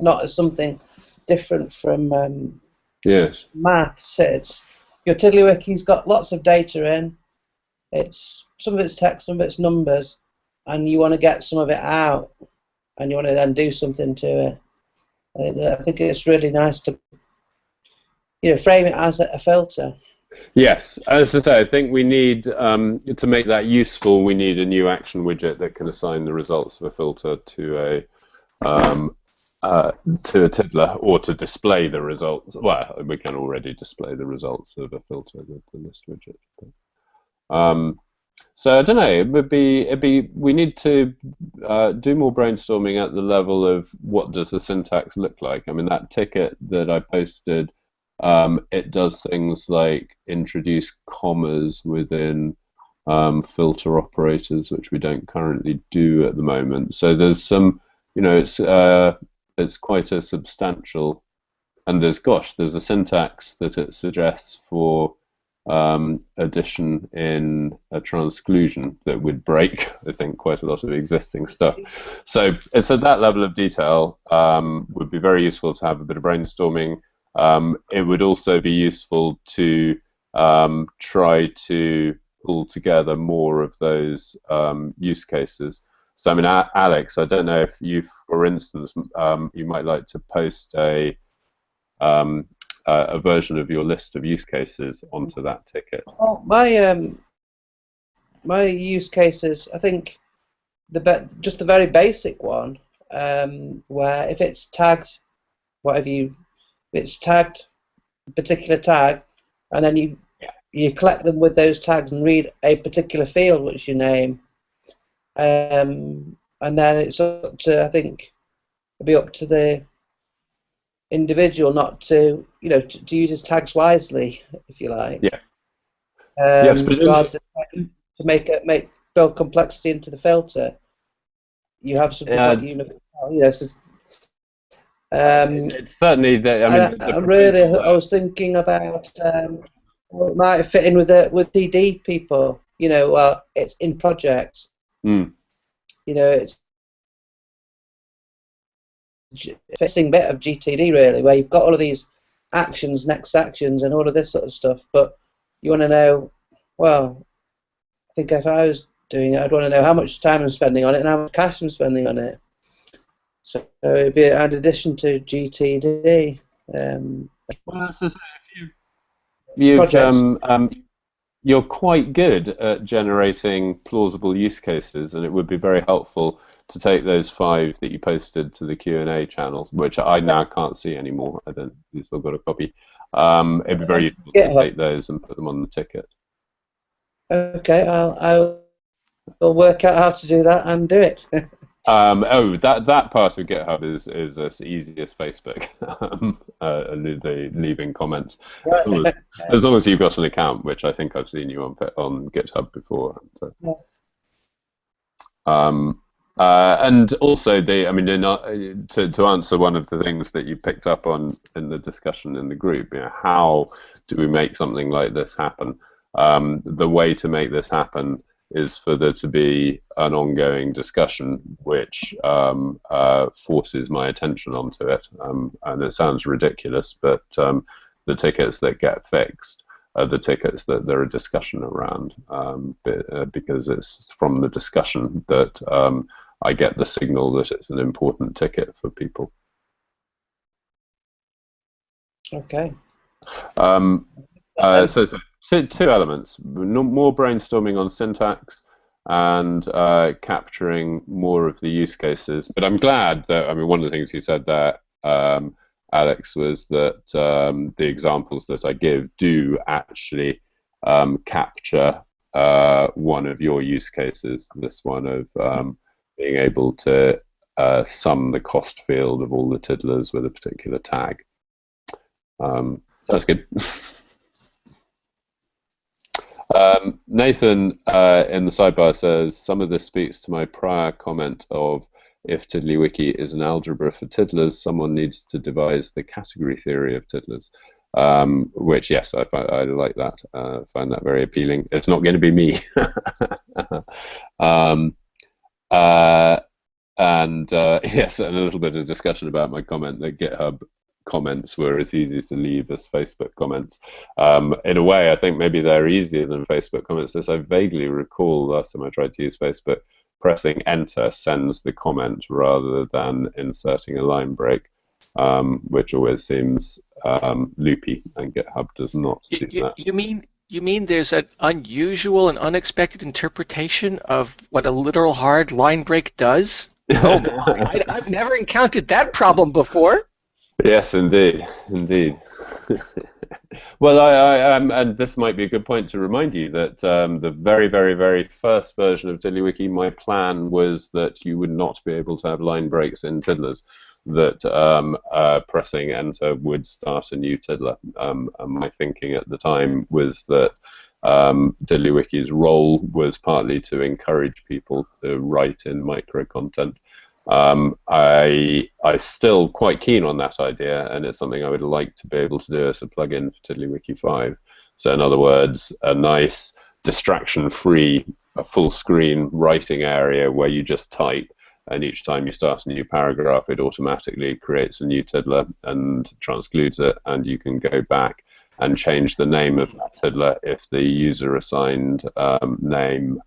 Speaker 6: not as something different from
Speaker 1: yes,
Speaker 6: maths. It's your TiddlyWiki's got lots of data in. It's some of it's text, some of it's numbers, and you want to get some of it out, and you want to then do something to it. I think it's really nice to, frame it as a filter.
Speaker 1: Yes, as I say, I think we need to make that useful. We need a new action widget that can assign the results of a filter to a tiddler, or to display the results. Well, we can already display the results of a filter with the list widget. So I don't know. We need to do more brainstorming at the level of what does the syntax look like. I mean, that ticket that I posted, it does things like introduce commas within filter operators, which we don't currently do at the moment. So there's some, it's quite a substantial, and there's a syntax that it suggests for addition in a transclusion that would break, I think, quite a lot of existing stuff. So it's at that level of detail. Would be very useful to have a bit of brainstorming. It would also be useful to try to pull together more of those use cases. So I mean, Alex, I don't know if you, for instance, you might like to post a version of your list of use cases onto that ticket.
Speaker 6: Well, my use cases, I think just the very basic one, where if it's tagged, if it's tagged a particular tag, and then you collect them with those tags and read a particular field which you name, and then it's up to, I think, it'll be up to the individual not to, to use his tags wisely, if you like.
Speaker 1: Yeah. Yes, but
Speaker 6: rather than to build complexity into the filter, you have something like
Speaker 1: it's certainly that.
Speaker 6: I was thinking about what might fit in with TD people. Well, it's in projects. It's a fixing bit of GTD really, where you've got all of these actions, next actions, and all of this sort of stuff. But you want to know, well, I think if I was doing it, I'd want to know how much time I'm spending on it and how much cash I'm spending on it. So it'd be in addition to GTD.
Speaker 1: Well, you're quite good at generating plausible use cases, and it would be very helpful to take those 5 that you posted to the Q&A channel, which I now can't see anymore. I don't. You still got a copy. It'd be very useful to take those and put them on the ticket.
Speaker 6: Okay, I'll work out how to do that and do it.
Speaker 1: That part of GitHub is as easy as Facebook. Leaving comments,
Speaker 6: right.
Speaker 1: as long as you've got an account, which I think I've seen you on GitHub before. So. And also, to answer one of the things that you picked up on in the discussion in the group, how do we make something like this happen? The way to make this happen is for there to be an ongoing discussion which forces my attention onto it. And it sounds ridiculous, but the tickets that get fixed are the tickets that there are discussion around, because it's from the discussion that I get the signal that it's an important ticket for people.
Speaker 6: Okay.
Speaker 1: So two elements: more brainstorming on syntax and capturing more of the use cases. But I'm glad that, one of the things you said there, Alex, was that the examples that I give do actually capture one of your use cases, this one of being able to sum the cost field of all the tiddlers with a particular tag. So that's good. Nathan in the sidebar says, some of this speaks to my prior comment of, if TiddlyWiki is an algebra for tiddlers, someone needs to devise the category theory of tiddlers. Which, yes, I like that. I find that very appealing. It's not going to be me. Yes, and a little bit of discussion about my comment that GitHub comments were as easy to leave as Facebook comments. In a way, I think maybe they're easier than Facebook comments. As I vaguely recall, last time I tried to use Facebook, pressing enter sends the comment rather than inserting a line break, which always seems loopy, and GitHub does not do that.
Speaker 7: You mean there's an unusual and unexpected interpretation of what a literal hard line break does? Oh my, I've never encountered that problem before.
Speaker 1: Yes, indeed. Well, and this might be a good point to remind you that the very, very, very first version of TiddlyWiki, my plan was that you would not be able to have line breaks in tiddlers, that pressing enter would start a new tiddler. And my thinking at the time was that TiddlyWiki's role was partly to encourage people to write in micro content. I'm still quite keen on that idea, and it's something I would like to be able to do as a plugin for TiddlyWiki 5. So in other words, a nice distraction-free, a full-screen writing area where you just type, and each time you start a new paragraph, it automatically creates a new tiddler and transcludes it, and you can go back and change the name of that tiddler if the user-assigned name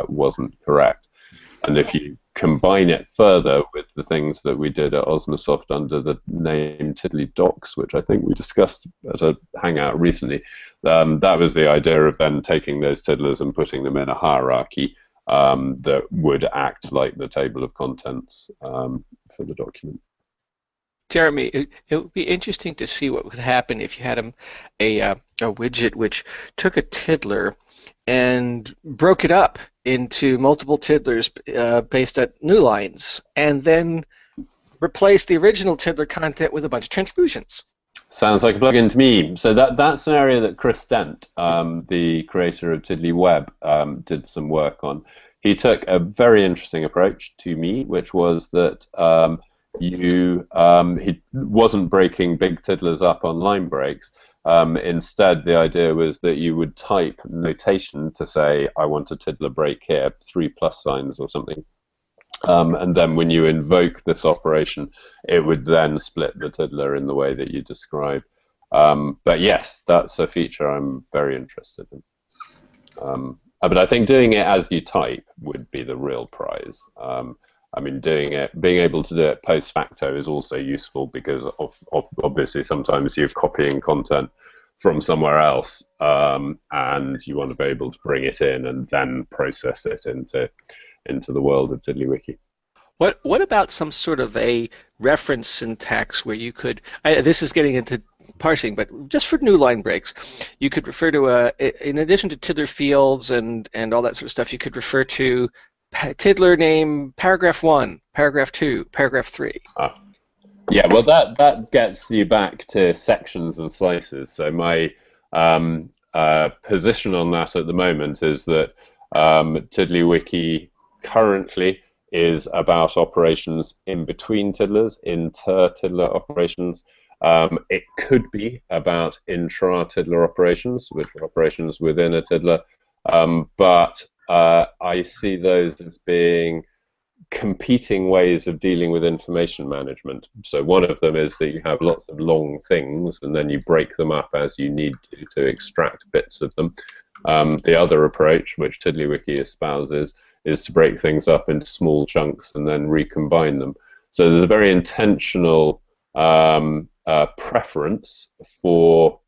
Speaker 1: wasn't correct. And if you combine it further with the things that we did at Osmosoft under the name TiddlyDocs, which I think we discussed at a hangout recently, that was the idea of then taking those tiddlers and putting them in a hierarchy that would act like the table of contents for the document.
Speaker 7: Jeremy, it would be interesting to see what would happen if you had a widget which took a tiddler and broke it up into multiple tiddlers based at new lines, and then replaced the original tiddler content with a bunch of transclusions.
Speaker 1: Sounds like a plugin to me. So that's an area that Chris Dent, the creator of TiddlyWeb, did some work on. He took a very interesting approach to me, which was that he wasn't breaking big tiddlers up on line breaks. Instead, the idea was that you would type notation to say, I want a tiddler break here, 3+ signs or something. And then when you invoke this operation, it would then split the tiddler in the way that you describe. But yes, that's a feature I'm very interested in. But I think doing it as you type would be the real prize. I mean, being able to do it post facto is also useful because obviously sometimes you're copying content from somewhere else, and you want to be able to bring it in and then process it into the world of TiddlyWiki.
Speaker 7: What about some sort of a reference syntax where you could? This is getting into parsing, but just for new line breaks, you could refer to in addition to tiddler fields and all that sort of stuff, you could refer to tiddler name paragraph 1, paragraph 2, paragraph 3.
Speaker 1: Yeah, well, that gets you back to sections and slices. So my position on that at the moment is that TiddlyWiki currently is about operations in between tiddlers, inter-tiddler operations. It could be about intra-tiddler operations, which are operations within a tiddler, but I see those as being competing ways of dealing with information management. So one of them is that you have lots of long things and then you break them up as you need to extract bits of them. The other approach, which TiddlyWiki espouses, is to break things up into small chunks and then recombine them. So there's a very intentional preference for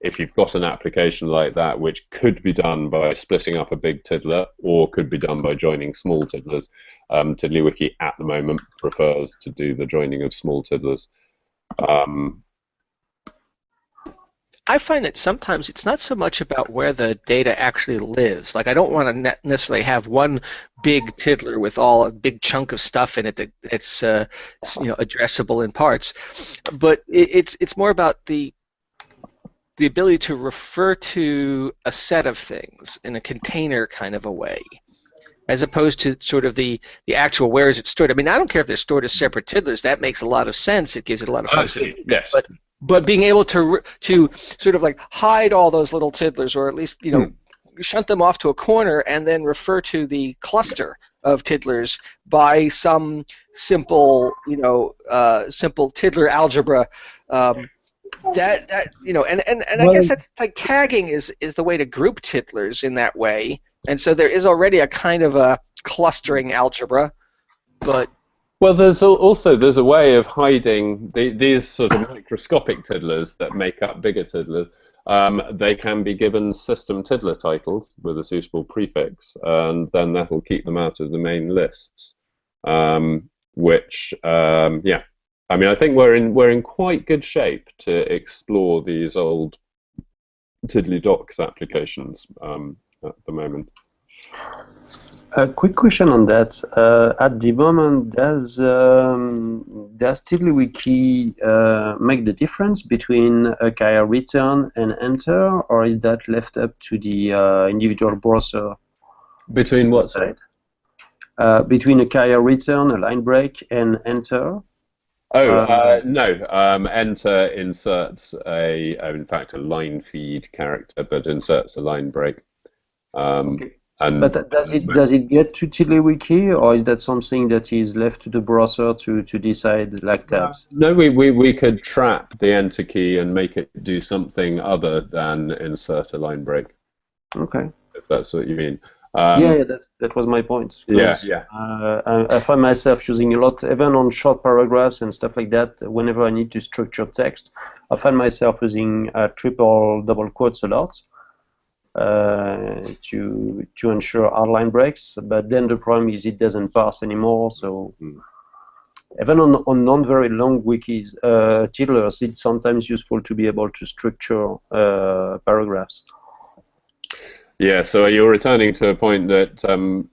Speaker 1: if you've got an application like that, which could be done by splitting up a big tiddler or could be done by joining small tiddlers. TiddlyWiki at the moment prefers to do the joining of small tiddlers.
Speaker 7: I find that sometimes it's not so much about where the data actually lives. Like, I don't want to necessarily have one big tiddler with a big chunk of stuff in it that it's addressable in parts, but it's more about the ability to refer to a set of things in a container kind of a way, as opposed to sort of the actual where is it stored. I mean, I don't care if they're stored as separate tiddlers. That makes a lot of sense. It gives it a lot of flexibility.
Speaker 1: Yes.
Speaker 7: But being able to sort of like hide all those little tiddlers, or at least shunt them off to a corner, and then refer to the cluster of tiddlers by some simple simple tiddler algebra. And I guess that's like tagging is the way to group tiddlers in that way, and so there is already a kind of a clustering algebra, but
Speaker 1: well, there's a way of hiding these sort of microscopic tiddlers that make up bigger tiddlers. They can be given system tiddler titles with a suitable prefix, and then that'll keep them out of the main lists. I mean, I think we're in quite good shape to explore these old TiddlyDocs applications at the moment.
Speaker 2: A quick question on that. At the moment, does TiddlyWiki make the difference between a char return and enter, or is that left up to the individual browser?
Speaker 1: Between what side?
Speaker 2: Between a char return, a line break, and enter.
Speaker 1: No. Enter inserts in fact, a line feed character, but inserts a line break.
Speaker 8: Okay.
Speaker 1: And
Speaker 8: But does it get to TiddlyWiki, or is that something that is left to the browser to decide, like tabs?
Speaker 1: No, we could trap the enter key and make it do something other than insert a line break.
Speaker 8: Okay.
Speaker 1: If that's what you mean.
Speaker 8: Yeah, that was my point.
Speaker 1: Yeah.
Speaker 8: I find myself using a lot, even on short paragraphs and stuff like that. Whenever I need to structure text, I find myself using triple, double quotes a lot to ensure hard line breaks. But then the problem is it doesn't parse anymore. So even on non very long wikis, tiddlers, it's sometimes useful to be able to structure paragraphs.
Speaker 1: Yeah, so you're returning to a point that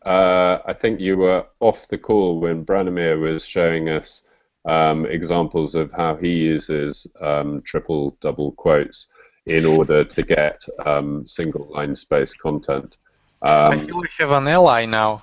Speaker 1: I think you were off the call when Branimir was showing us examples of how he uses triple, double quotes in order to get single line space content.
Speaker 3: I feel we have an ally now.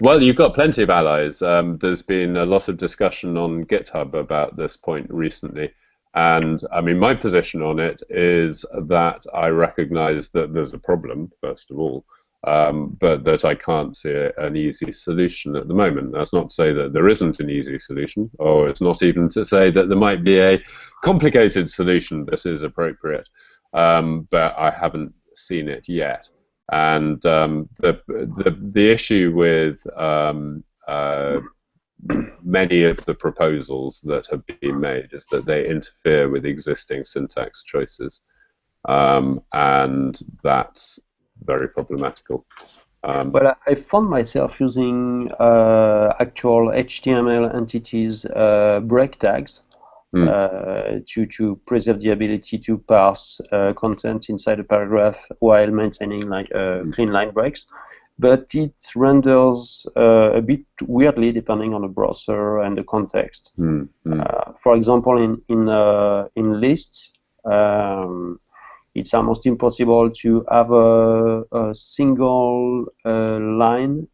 Speaker 1: Well, you've got plenty of allies. There's been a lot of discussion on GitHub about this point recently. And I mean, my position on it is that I recognize that there's a problem, first of all, but that I can't see an easy solution at the moment. That's not to say that there isn't an easy solution, or it's not even to say that there might be a complicated solution that is appropriate, but I haven't seen it yet. And the issue with many of the proposals that have been made is that they interfere with existing syntax choices, and that's very problematical.
Speaker 8: Well, I found myself using actual HTML entities break tags to preserve the ability to parse content inside a paragraph while maintaining like clean line breaks. But it renders a bit weirdly depending on the browser and the context. For example, in lists, it's almost impossible to have a single line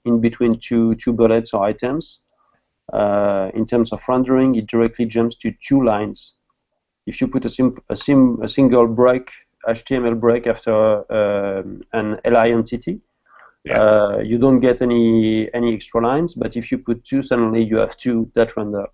Speaker 8: in between two bullets or items. In terms of rendering, it directly jumps to two lines. If you put a single break, HTML break after an li entity, you don't get any extra lines, but if you put two, suddenly you have two that render.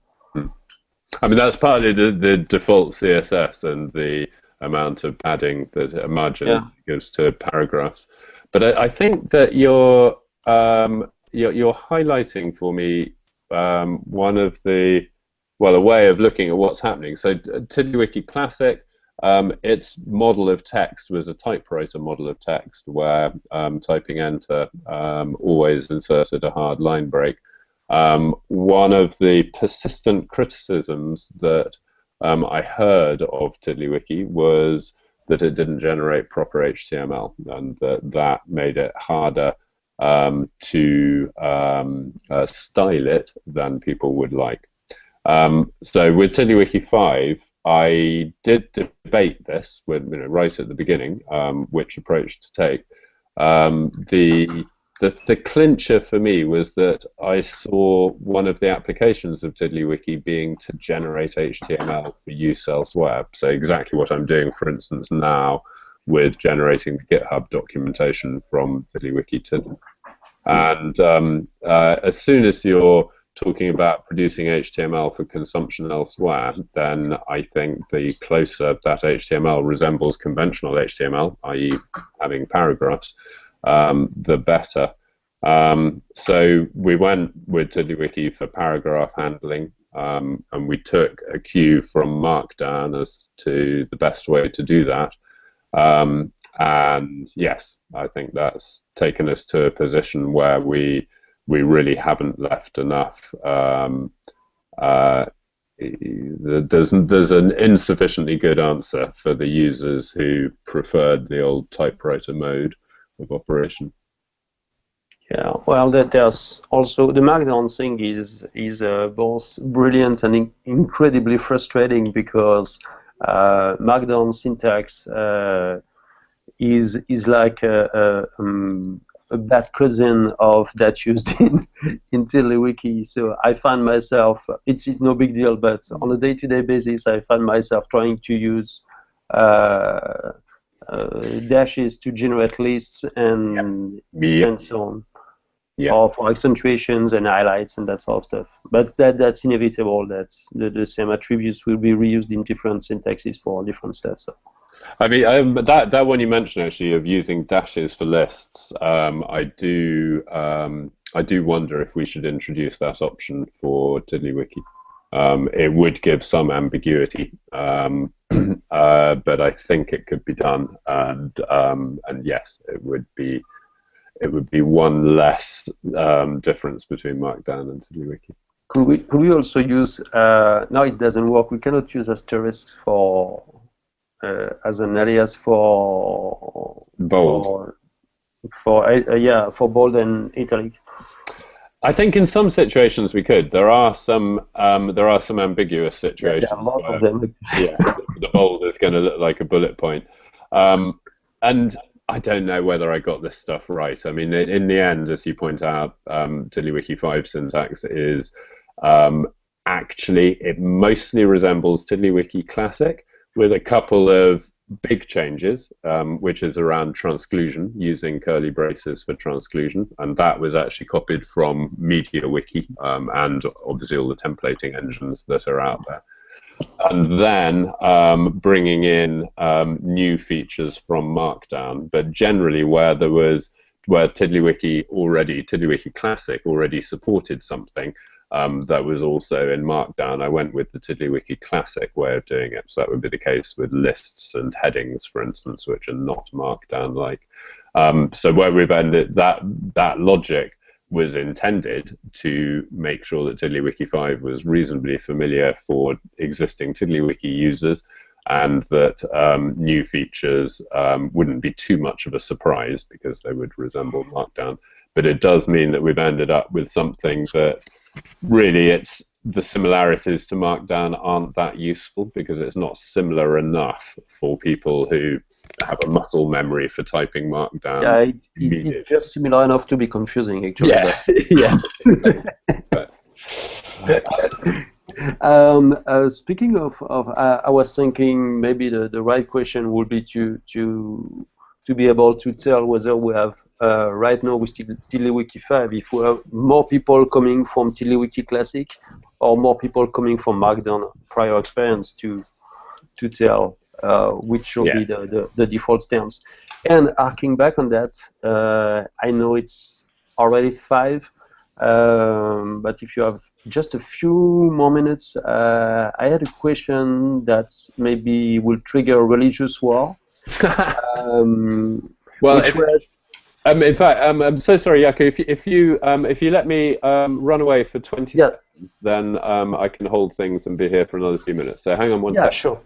Speaker 1: I mean, that's partly the default CSS and the amount of padding that a margin gives to paragraphs. But I think that you're highlighting for me one of the, well, a way of looking at what's happening. So TiddlyWiki Classic, its model of text was a typewriter model of text where typing enter always inserted a hard line break. One of the persistent criticisms that I heard of TiddlyWiki was that it didn't generate proper HTML, and that made it harder to style it than people would like. So with TiddlyWiki 5, I did debate this right at the beginning, which approach to take. The clincher for me was that I saw one of the applications of TiddlyWiki being to generate HTML for use elsewhere. So exactly what I'm doing, for instance, now with generating the GitHub documentation from TiddlyWiki Tiddler. And as soon as you're talking about producing HTML for consumption elsewhere, then I think the closer that HTML resembles conventional HTML, i.e. having paragraphs, the better. So we went with TiddlyWiki for paragraph handling, and we took a cue from Markdown as to the best way to do that. And yes, I think that's taken us to a position where we really haven't left enough. There's an insufficiently good answer for the users who preferred the old typewriter mode of operation.
Speaker 8: Yeah, well, there's also the Markdown thing is both brilliant and incredibly frustrating because Markdown syntax is like a bad cousin of that used in TiddlyWiki. So I find myself, it's no big deal, but on a day-to-day basis, I find myself trying to use dashes to generate lists and so on. Or for accentuations and highlights and that sort of stuff. But that's inevitable. That the same attributes will be reused in different syntaxes for different stuff. So.
Speaker 1: I mean, that one you mentioned actually of using dashes for lists, I do wonder if we should introduce that option for TiddlyWiki. It would give some ambiguity, but I think it could be done, and yes, it would be one less difference between Markdown and TiddlyWiki.
Speaker 8: Could we also use? No, it doesn't work. We cannot use asterisks for as an alias for
Speaker 1: bold.
Speaker 8: For bold and italic.
Speaker 1: I think in some situations we could. There are some ambiguous situations.
Speaker 8: Yeah, a lot of them.
Speaker 1: Yeah, the bold is going to look like a bullet point, and I don't know whether I got this stuff right. I mean, in the end, as you point out, TiddlyWiki 5 syntax is actually, it mostly resembles TiddlyWiki Classic with a couple of big changes, which is around transclusion, using curly braces for transclusion, and that was actually copied from MediaWiki and obviously all the templating engines that are out there. And then bringing in new features from Markdown, but generally where TiddlyWiki Classic already supported something that was also in Markdown, I went with the TiddlyWiki Classic way of doing it. So that would be the case with lists and headings, for instance, which are not Markdown-like. So where we've ended, that logic was intended to make sure that TiddlyWiki 5 was reasonably familiar for existing TiddlyWiki users, and that new features wouldn't be too much of a surprise because they would resemble Markdown. But it does mean that we've ended up with something that really the similarities to Markdown aren't that useful because it's not similar enough for people who have a muscle memory for typing Markdown.
Speaker 8: Yeah, it's just similar enough to be confusing, actually.
Speaker 1: Yeah,
Speaker 8: yeah. Speaking of, I was thinking maybe the right question would be to be able to tell whether we have right now with TiddlyWiki 5 if we have more people coming from TiddlyWiki Classic or more people coming from Markdown prior experience to tell which should be the default stance. And arcing back on that, I know it's already 5, but if you have just a few more minutes, I had a question that maybe will trigger a religious war.
Speaker 1: Well, in fact, I'm so sorry, Yaka. If you let me run away for 20 seconds, then I can hold things and be here for another few minutes. So hang on one second.
Speaker 8: Yeah, sure.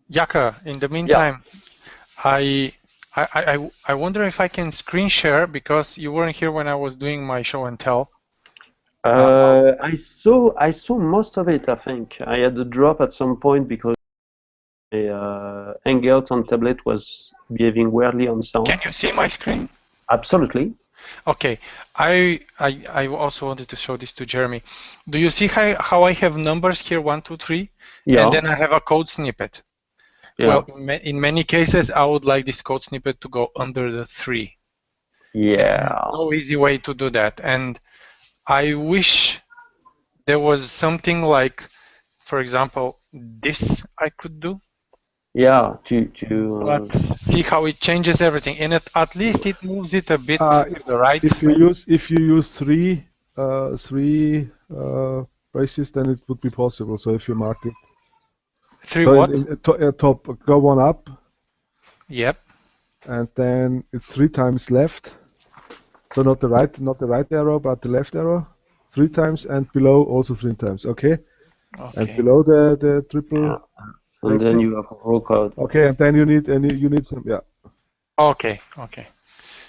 Speaker 3: Yaka, in the meantime, I wonder if I can screen share because you weren't here when I was doing my show and tell.
Speaker 8: I saw most of it. I think I had a drop at some point because the Hangout on tablet was behaving weirdly on sound.
Speaker 3: Can you see my screen?
Speaker 8: Absolutely.
Speaker 3: Okay. I also wanted to show this to Jeremy. Do you see how I have numbers here, 1, 2, 3, and then I have a code snippet? Yeah. Well, in many cases, I would like this code snippet to go under the 3.
Speaker 8: Yeah.
Speaker 3: No easy way to do that, and I wish there was something like, for example, this I could do.
Speaker 8: Yeah,
Speaker 3: But see how it changes everything, and at least it moves it a bit to the right.
Speaker 4: If you use three braces, then it would be possible. So if you mark it.
Speaker 3: 3 what?
Speaker 4: Top, go one up.
Speaker 3: Yep.
Speaker 4: And then it's 3 times left. So not the right arrow, but the left arrow, 3 times, and below also 3 times. Okay. And below the triple.
Speaker 8: Yeah. And then you have a row code.
Speaker 4: Okay, and then you need some. Yeah.
Speaker 3: Okay.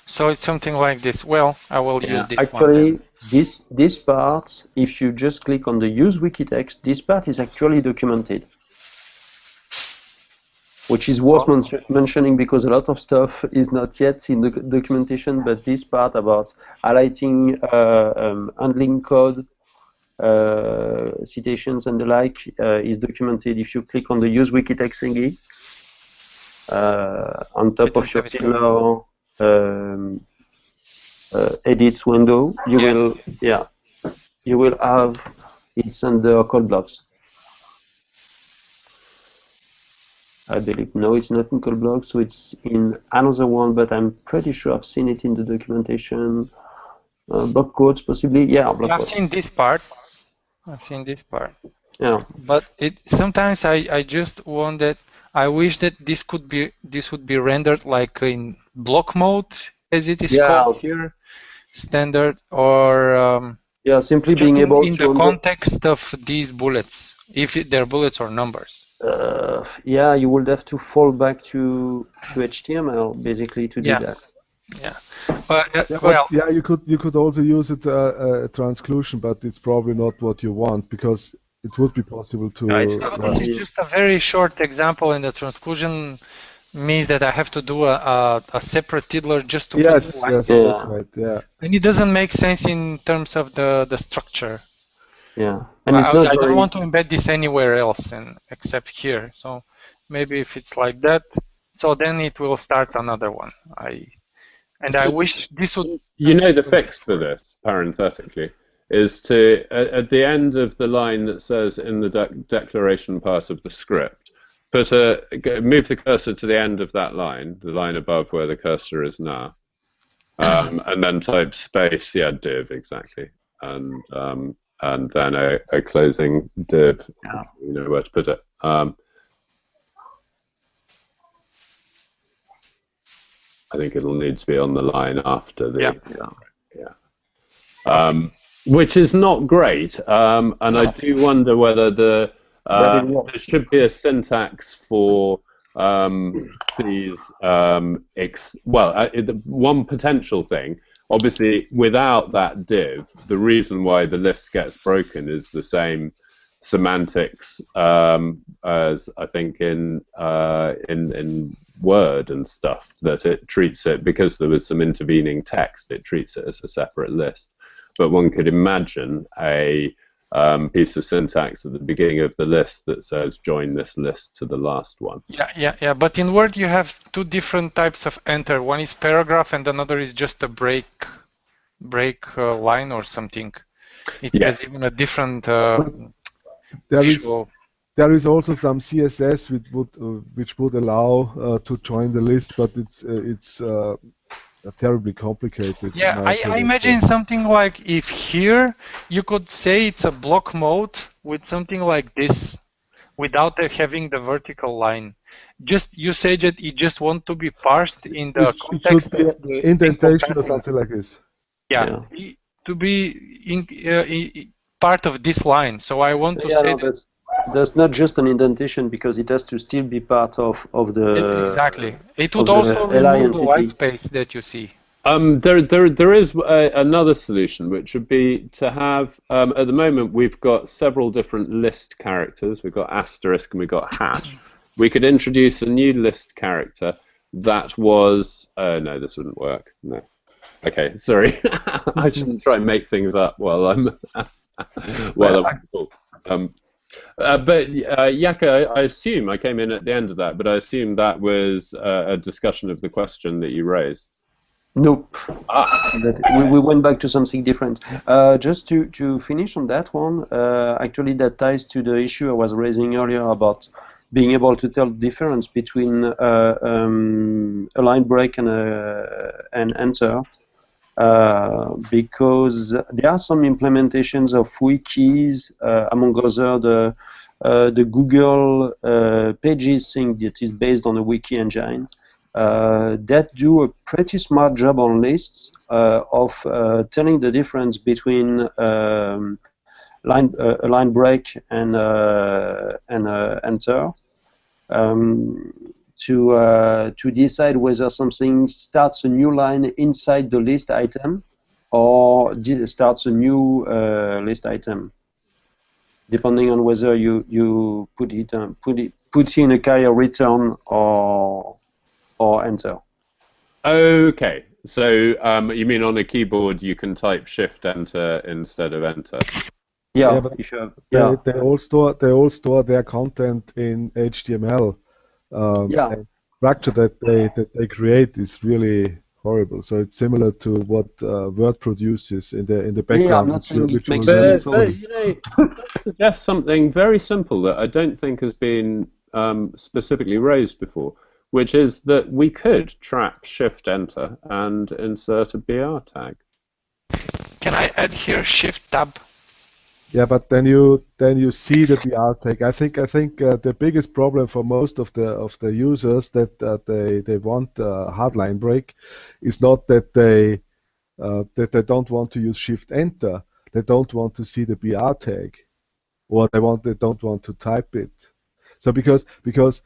Speaker 3: So it's something like this. Well, I will use this.
Speaker 8: Actually, this part, if you just click on the use wikitext, this part is actually documented. which is worth mentioning because a lot of stuff is not yet in the documentation, but this part about highlighting handling code, citations and the like is documented if you click on the use wikitext thingy on top of your tiddler edit window. You will have it's under code blocks. I believe no, it's not in code blocks, so it's in another one, but I'm pretty sure I've seen it in the documentation. Block quotes, possibly, yeah. Block
Speaker 3: I've
Speaker 8: quotes.
Speaker 3: seen this part. I've seen this part.
Speaker 8: Yeah.
Speaker 3: But sometimes I just want that. I wish that this would be rendered like in block mode, as it is called here, standard, or
Speaker 8: yeah, simply being able
Speaker 3: in
Speaker 8: to
Speaker 3: the context of these bullets, if they're bullets or numbers.
Speaker 8: Yeah, you would have to fall back to HTML basically to do that.
Speaker 3: Yeah.
Speaker 4: Yeah, you could also use it transclusion, but it's probably not what you want because it would be possible to.
Speaker 3: This is just a very short example, and the transclusion means that I have to do a separate tiddler just to put the line.
Speaker 4: Yes, that's right. Yeah.
Speaker 3: And it doesn't make sense in terms of the structure.
Speaker 8: Yeah. And
Speaker 3: I don't want to embed this anywhere else except here. So maybe if it's like that, so then it will start another one. I wish this would.
Speaker 1: You know, the fix for this, parenthetically, is to at the end of the line that says in the declaration part of the script, move the cursor to the end of that line, the line above where the cursor is now, and then type space, div exactly, and then a closing div.
Speaker 8: Yeah.
Speaker 1: You know where to put it. I think it'll need to be on the line after the which is not great, and I do wonder whether there should be a syntax for these. One potential thing, obviously, without that div, the reason why the list gets broken is the same semantics as I think in Word and stuff, that it treats it, because there was some intervening text, it treats it as a separate list. But one could imagine a piece of syntax at the beginning of the list that says join this list to the last one.
Speaker 3: Yeah. But in Word you have two different types of enter. One is paragraph and another is just a break line or something. It has even a different visual.
Speaker 4: There is also some CSS which would allow to join the list, but it's terribly complicated.
Speaker 3: Yeah, I imagine something like if here you could say it's a block mode with something like this, without having the vertical line. Just you say that you just want to be parsed in the context of the
Speaker 4: indentation or something like this.
Speaker 3: Yeah. To be part of this line. So I want to say that.
Speaker 8: That's not just an indentation, because it has to still be part of the.
Speaker 3: Exactly. It would also remove the white space that you see.
Speaker 1: There is another solution, which would be to have, at the moment we've got several different list characters. We've got asterisk and we've got hash. We could introduce a new list character that was, no, this wouldn't work, no. Okay, sorry, I shouldn't try and make things up while I'm cool. But Yaka, I assume, I came in at the end of that, but I assume that was a discussion of the question that you raised.
Speaker 8: Nope. We went back to something different. Just to finish on that one, actually that ties to the issue I was raising earlier about being able to tell the difference between a line break and an enter. Because there are some implementations of wikis, among other the Google Pages thing that is based on a wiki engine, that do a pretty smart job on lists of telling the difference between a line break and enter. To decide whether something starts a new line inside the list item or starts a new list item. depending on whether you put in a carrier return or enter.
Speaker 1: Okay, so you mean on a keyboard you can type Shift Enter instead of Enter?
Speaker 8: Yeah,
Speaker 4: but
Speaker 8: if you have,
Speaker 4: they all store their content in HTML. And structure that they create is really horrible. So it's similar to what Word produces in the background.
Speaker 8: Yeah, I'm not saying it makes
Speaker 1: sense. But you know, that suggests something very simple that I don't think has been specifically raised before, which is that we could trap Shift Enter and insert a BR tag.
Speaker 3: Can I add here Shift Tab?
Speaker 4: Yeah, but then you see the BR tag. I think the biggest problem for most of the users that they want hard line break is not that they don't want to use Shift Enter. They don't want to see the BR tag, or they don't want to type it. So because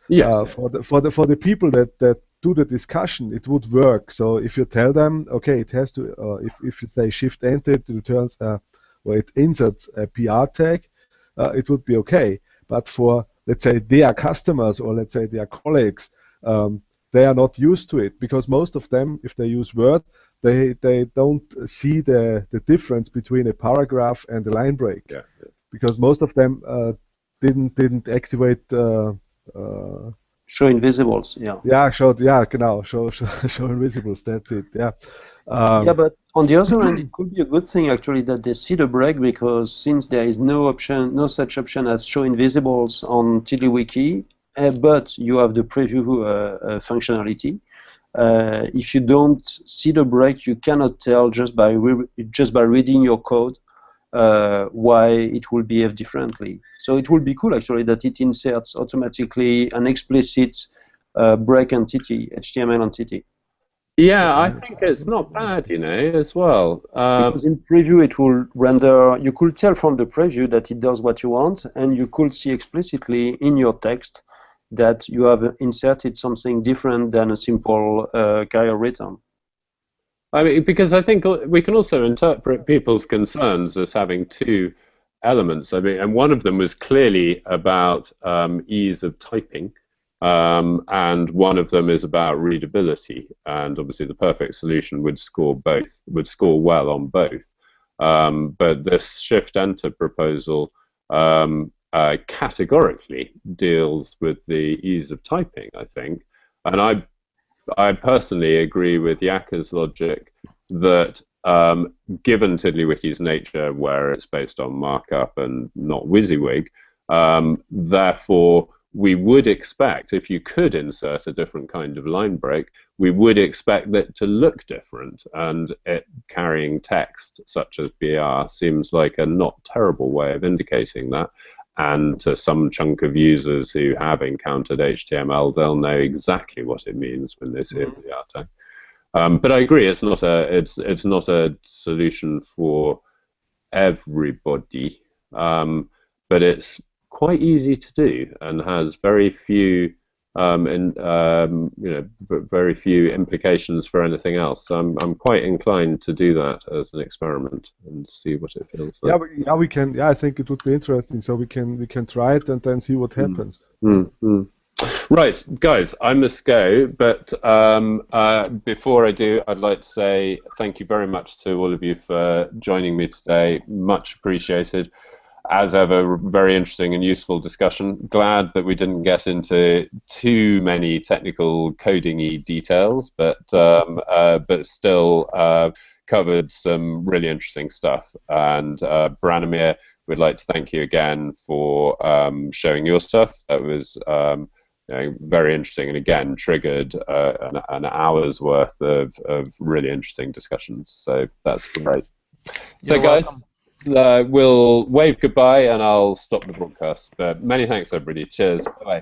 Speaker 1: Yes.
Speaker 4: for the people that do the discussion, it would work. So if you tell them, okay, it has to if you say Shift Enter, it returns or it inserts a PR tag, it would be okay. But for, let's say, their customers or let's say their colleagues, they are not used to it, because most of them, if they use Word, they don't see the difference between a paragraph and a line break.
Speaker 1: Yeah.
Speaker 4: Because most of them didn't activate
Speaker 8: show invisibles.
Speaker 4: Show invisibles. That's it. Yeah.
Speaker 8: Yeah, but on the other hand, it could be a good thing actually that they see the break, because since there is no such option as show invisibles on TiddlyWiki, but you have the preview functionality. If you don't see the break, you cannot tell just by reading your code why it will behave differently. So it will be cool actually that it inserts automatically an explicit break entity, HTML entity.
Speaker 1: Yeah, I think it's not bad, you know, as well.
Speaker 8: Because in preview it will render, you could tell from the preview that it does what you want, and you could see explicitly in your text that you have inserted something different than a simple carrier return.
Speaker 1: I mean, because I think we can also interpret people's concerns as having two elements. I mean, and one of them was clearly about ease of typing. And one of them is about readability, and obviously the perfect solution would score well on both. But this Shift Enter proposal categorically deals with the ease of typing, I think, and I personally agree with Yaka's logic that given TiddlyWiki's nature, where it's based on markup and not WYSIWYG, therefore we would expect, if you could insert a different kind of line break, we would expect that to look different, and it carrying text such as BR seems like a not terrible way of indicating that. And to some chunk of users who have encountered HTML, they'll know exactly what it means when they see a BR tag. But I agree, it's not a solution for everybody, but it's quite easy to do and has very few very few implications for anything else. So I'm quite inclined to do that as an experiment and see what it feels like.
Speaker 4: We can. Yeah, I think it would be interesting. So we can try it and then see what happens.
Speaker 1: Right, guys, I must go, but before I do, I'd like to say thank you very much to all of you for joining me today. Much appreciated. As ever, very interesting and useful discussion. Glad that we didn't get into too many technical coding-y details, but still covered some really interesting stuff. And Branimir, we'd like to thank you again for showing your stuff. That was very interesting, and again triggered an hour's worth of really interesting discussions. So that's great. So guys. We'll wave goodbye and I'll stop the broadcast. But many thanks, everybody. Cheers. Bye.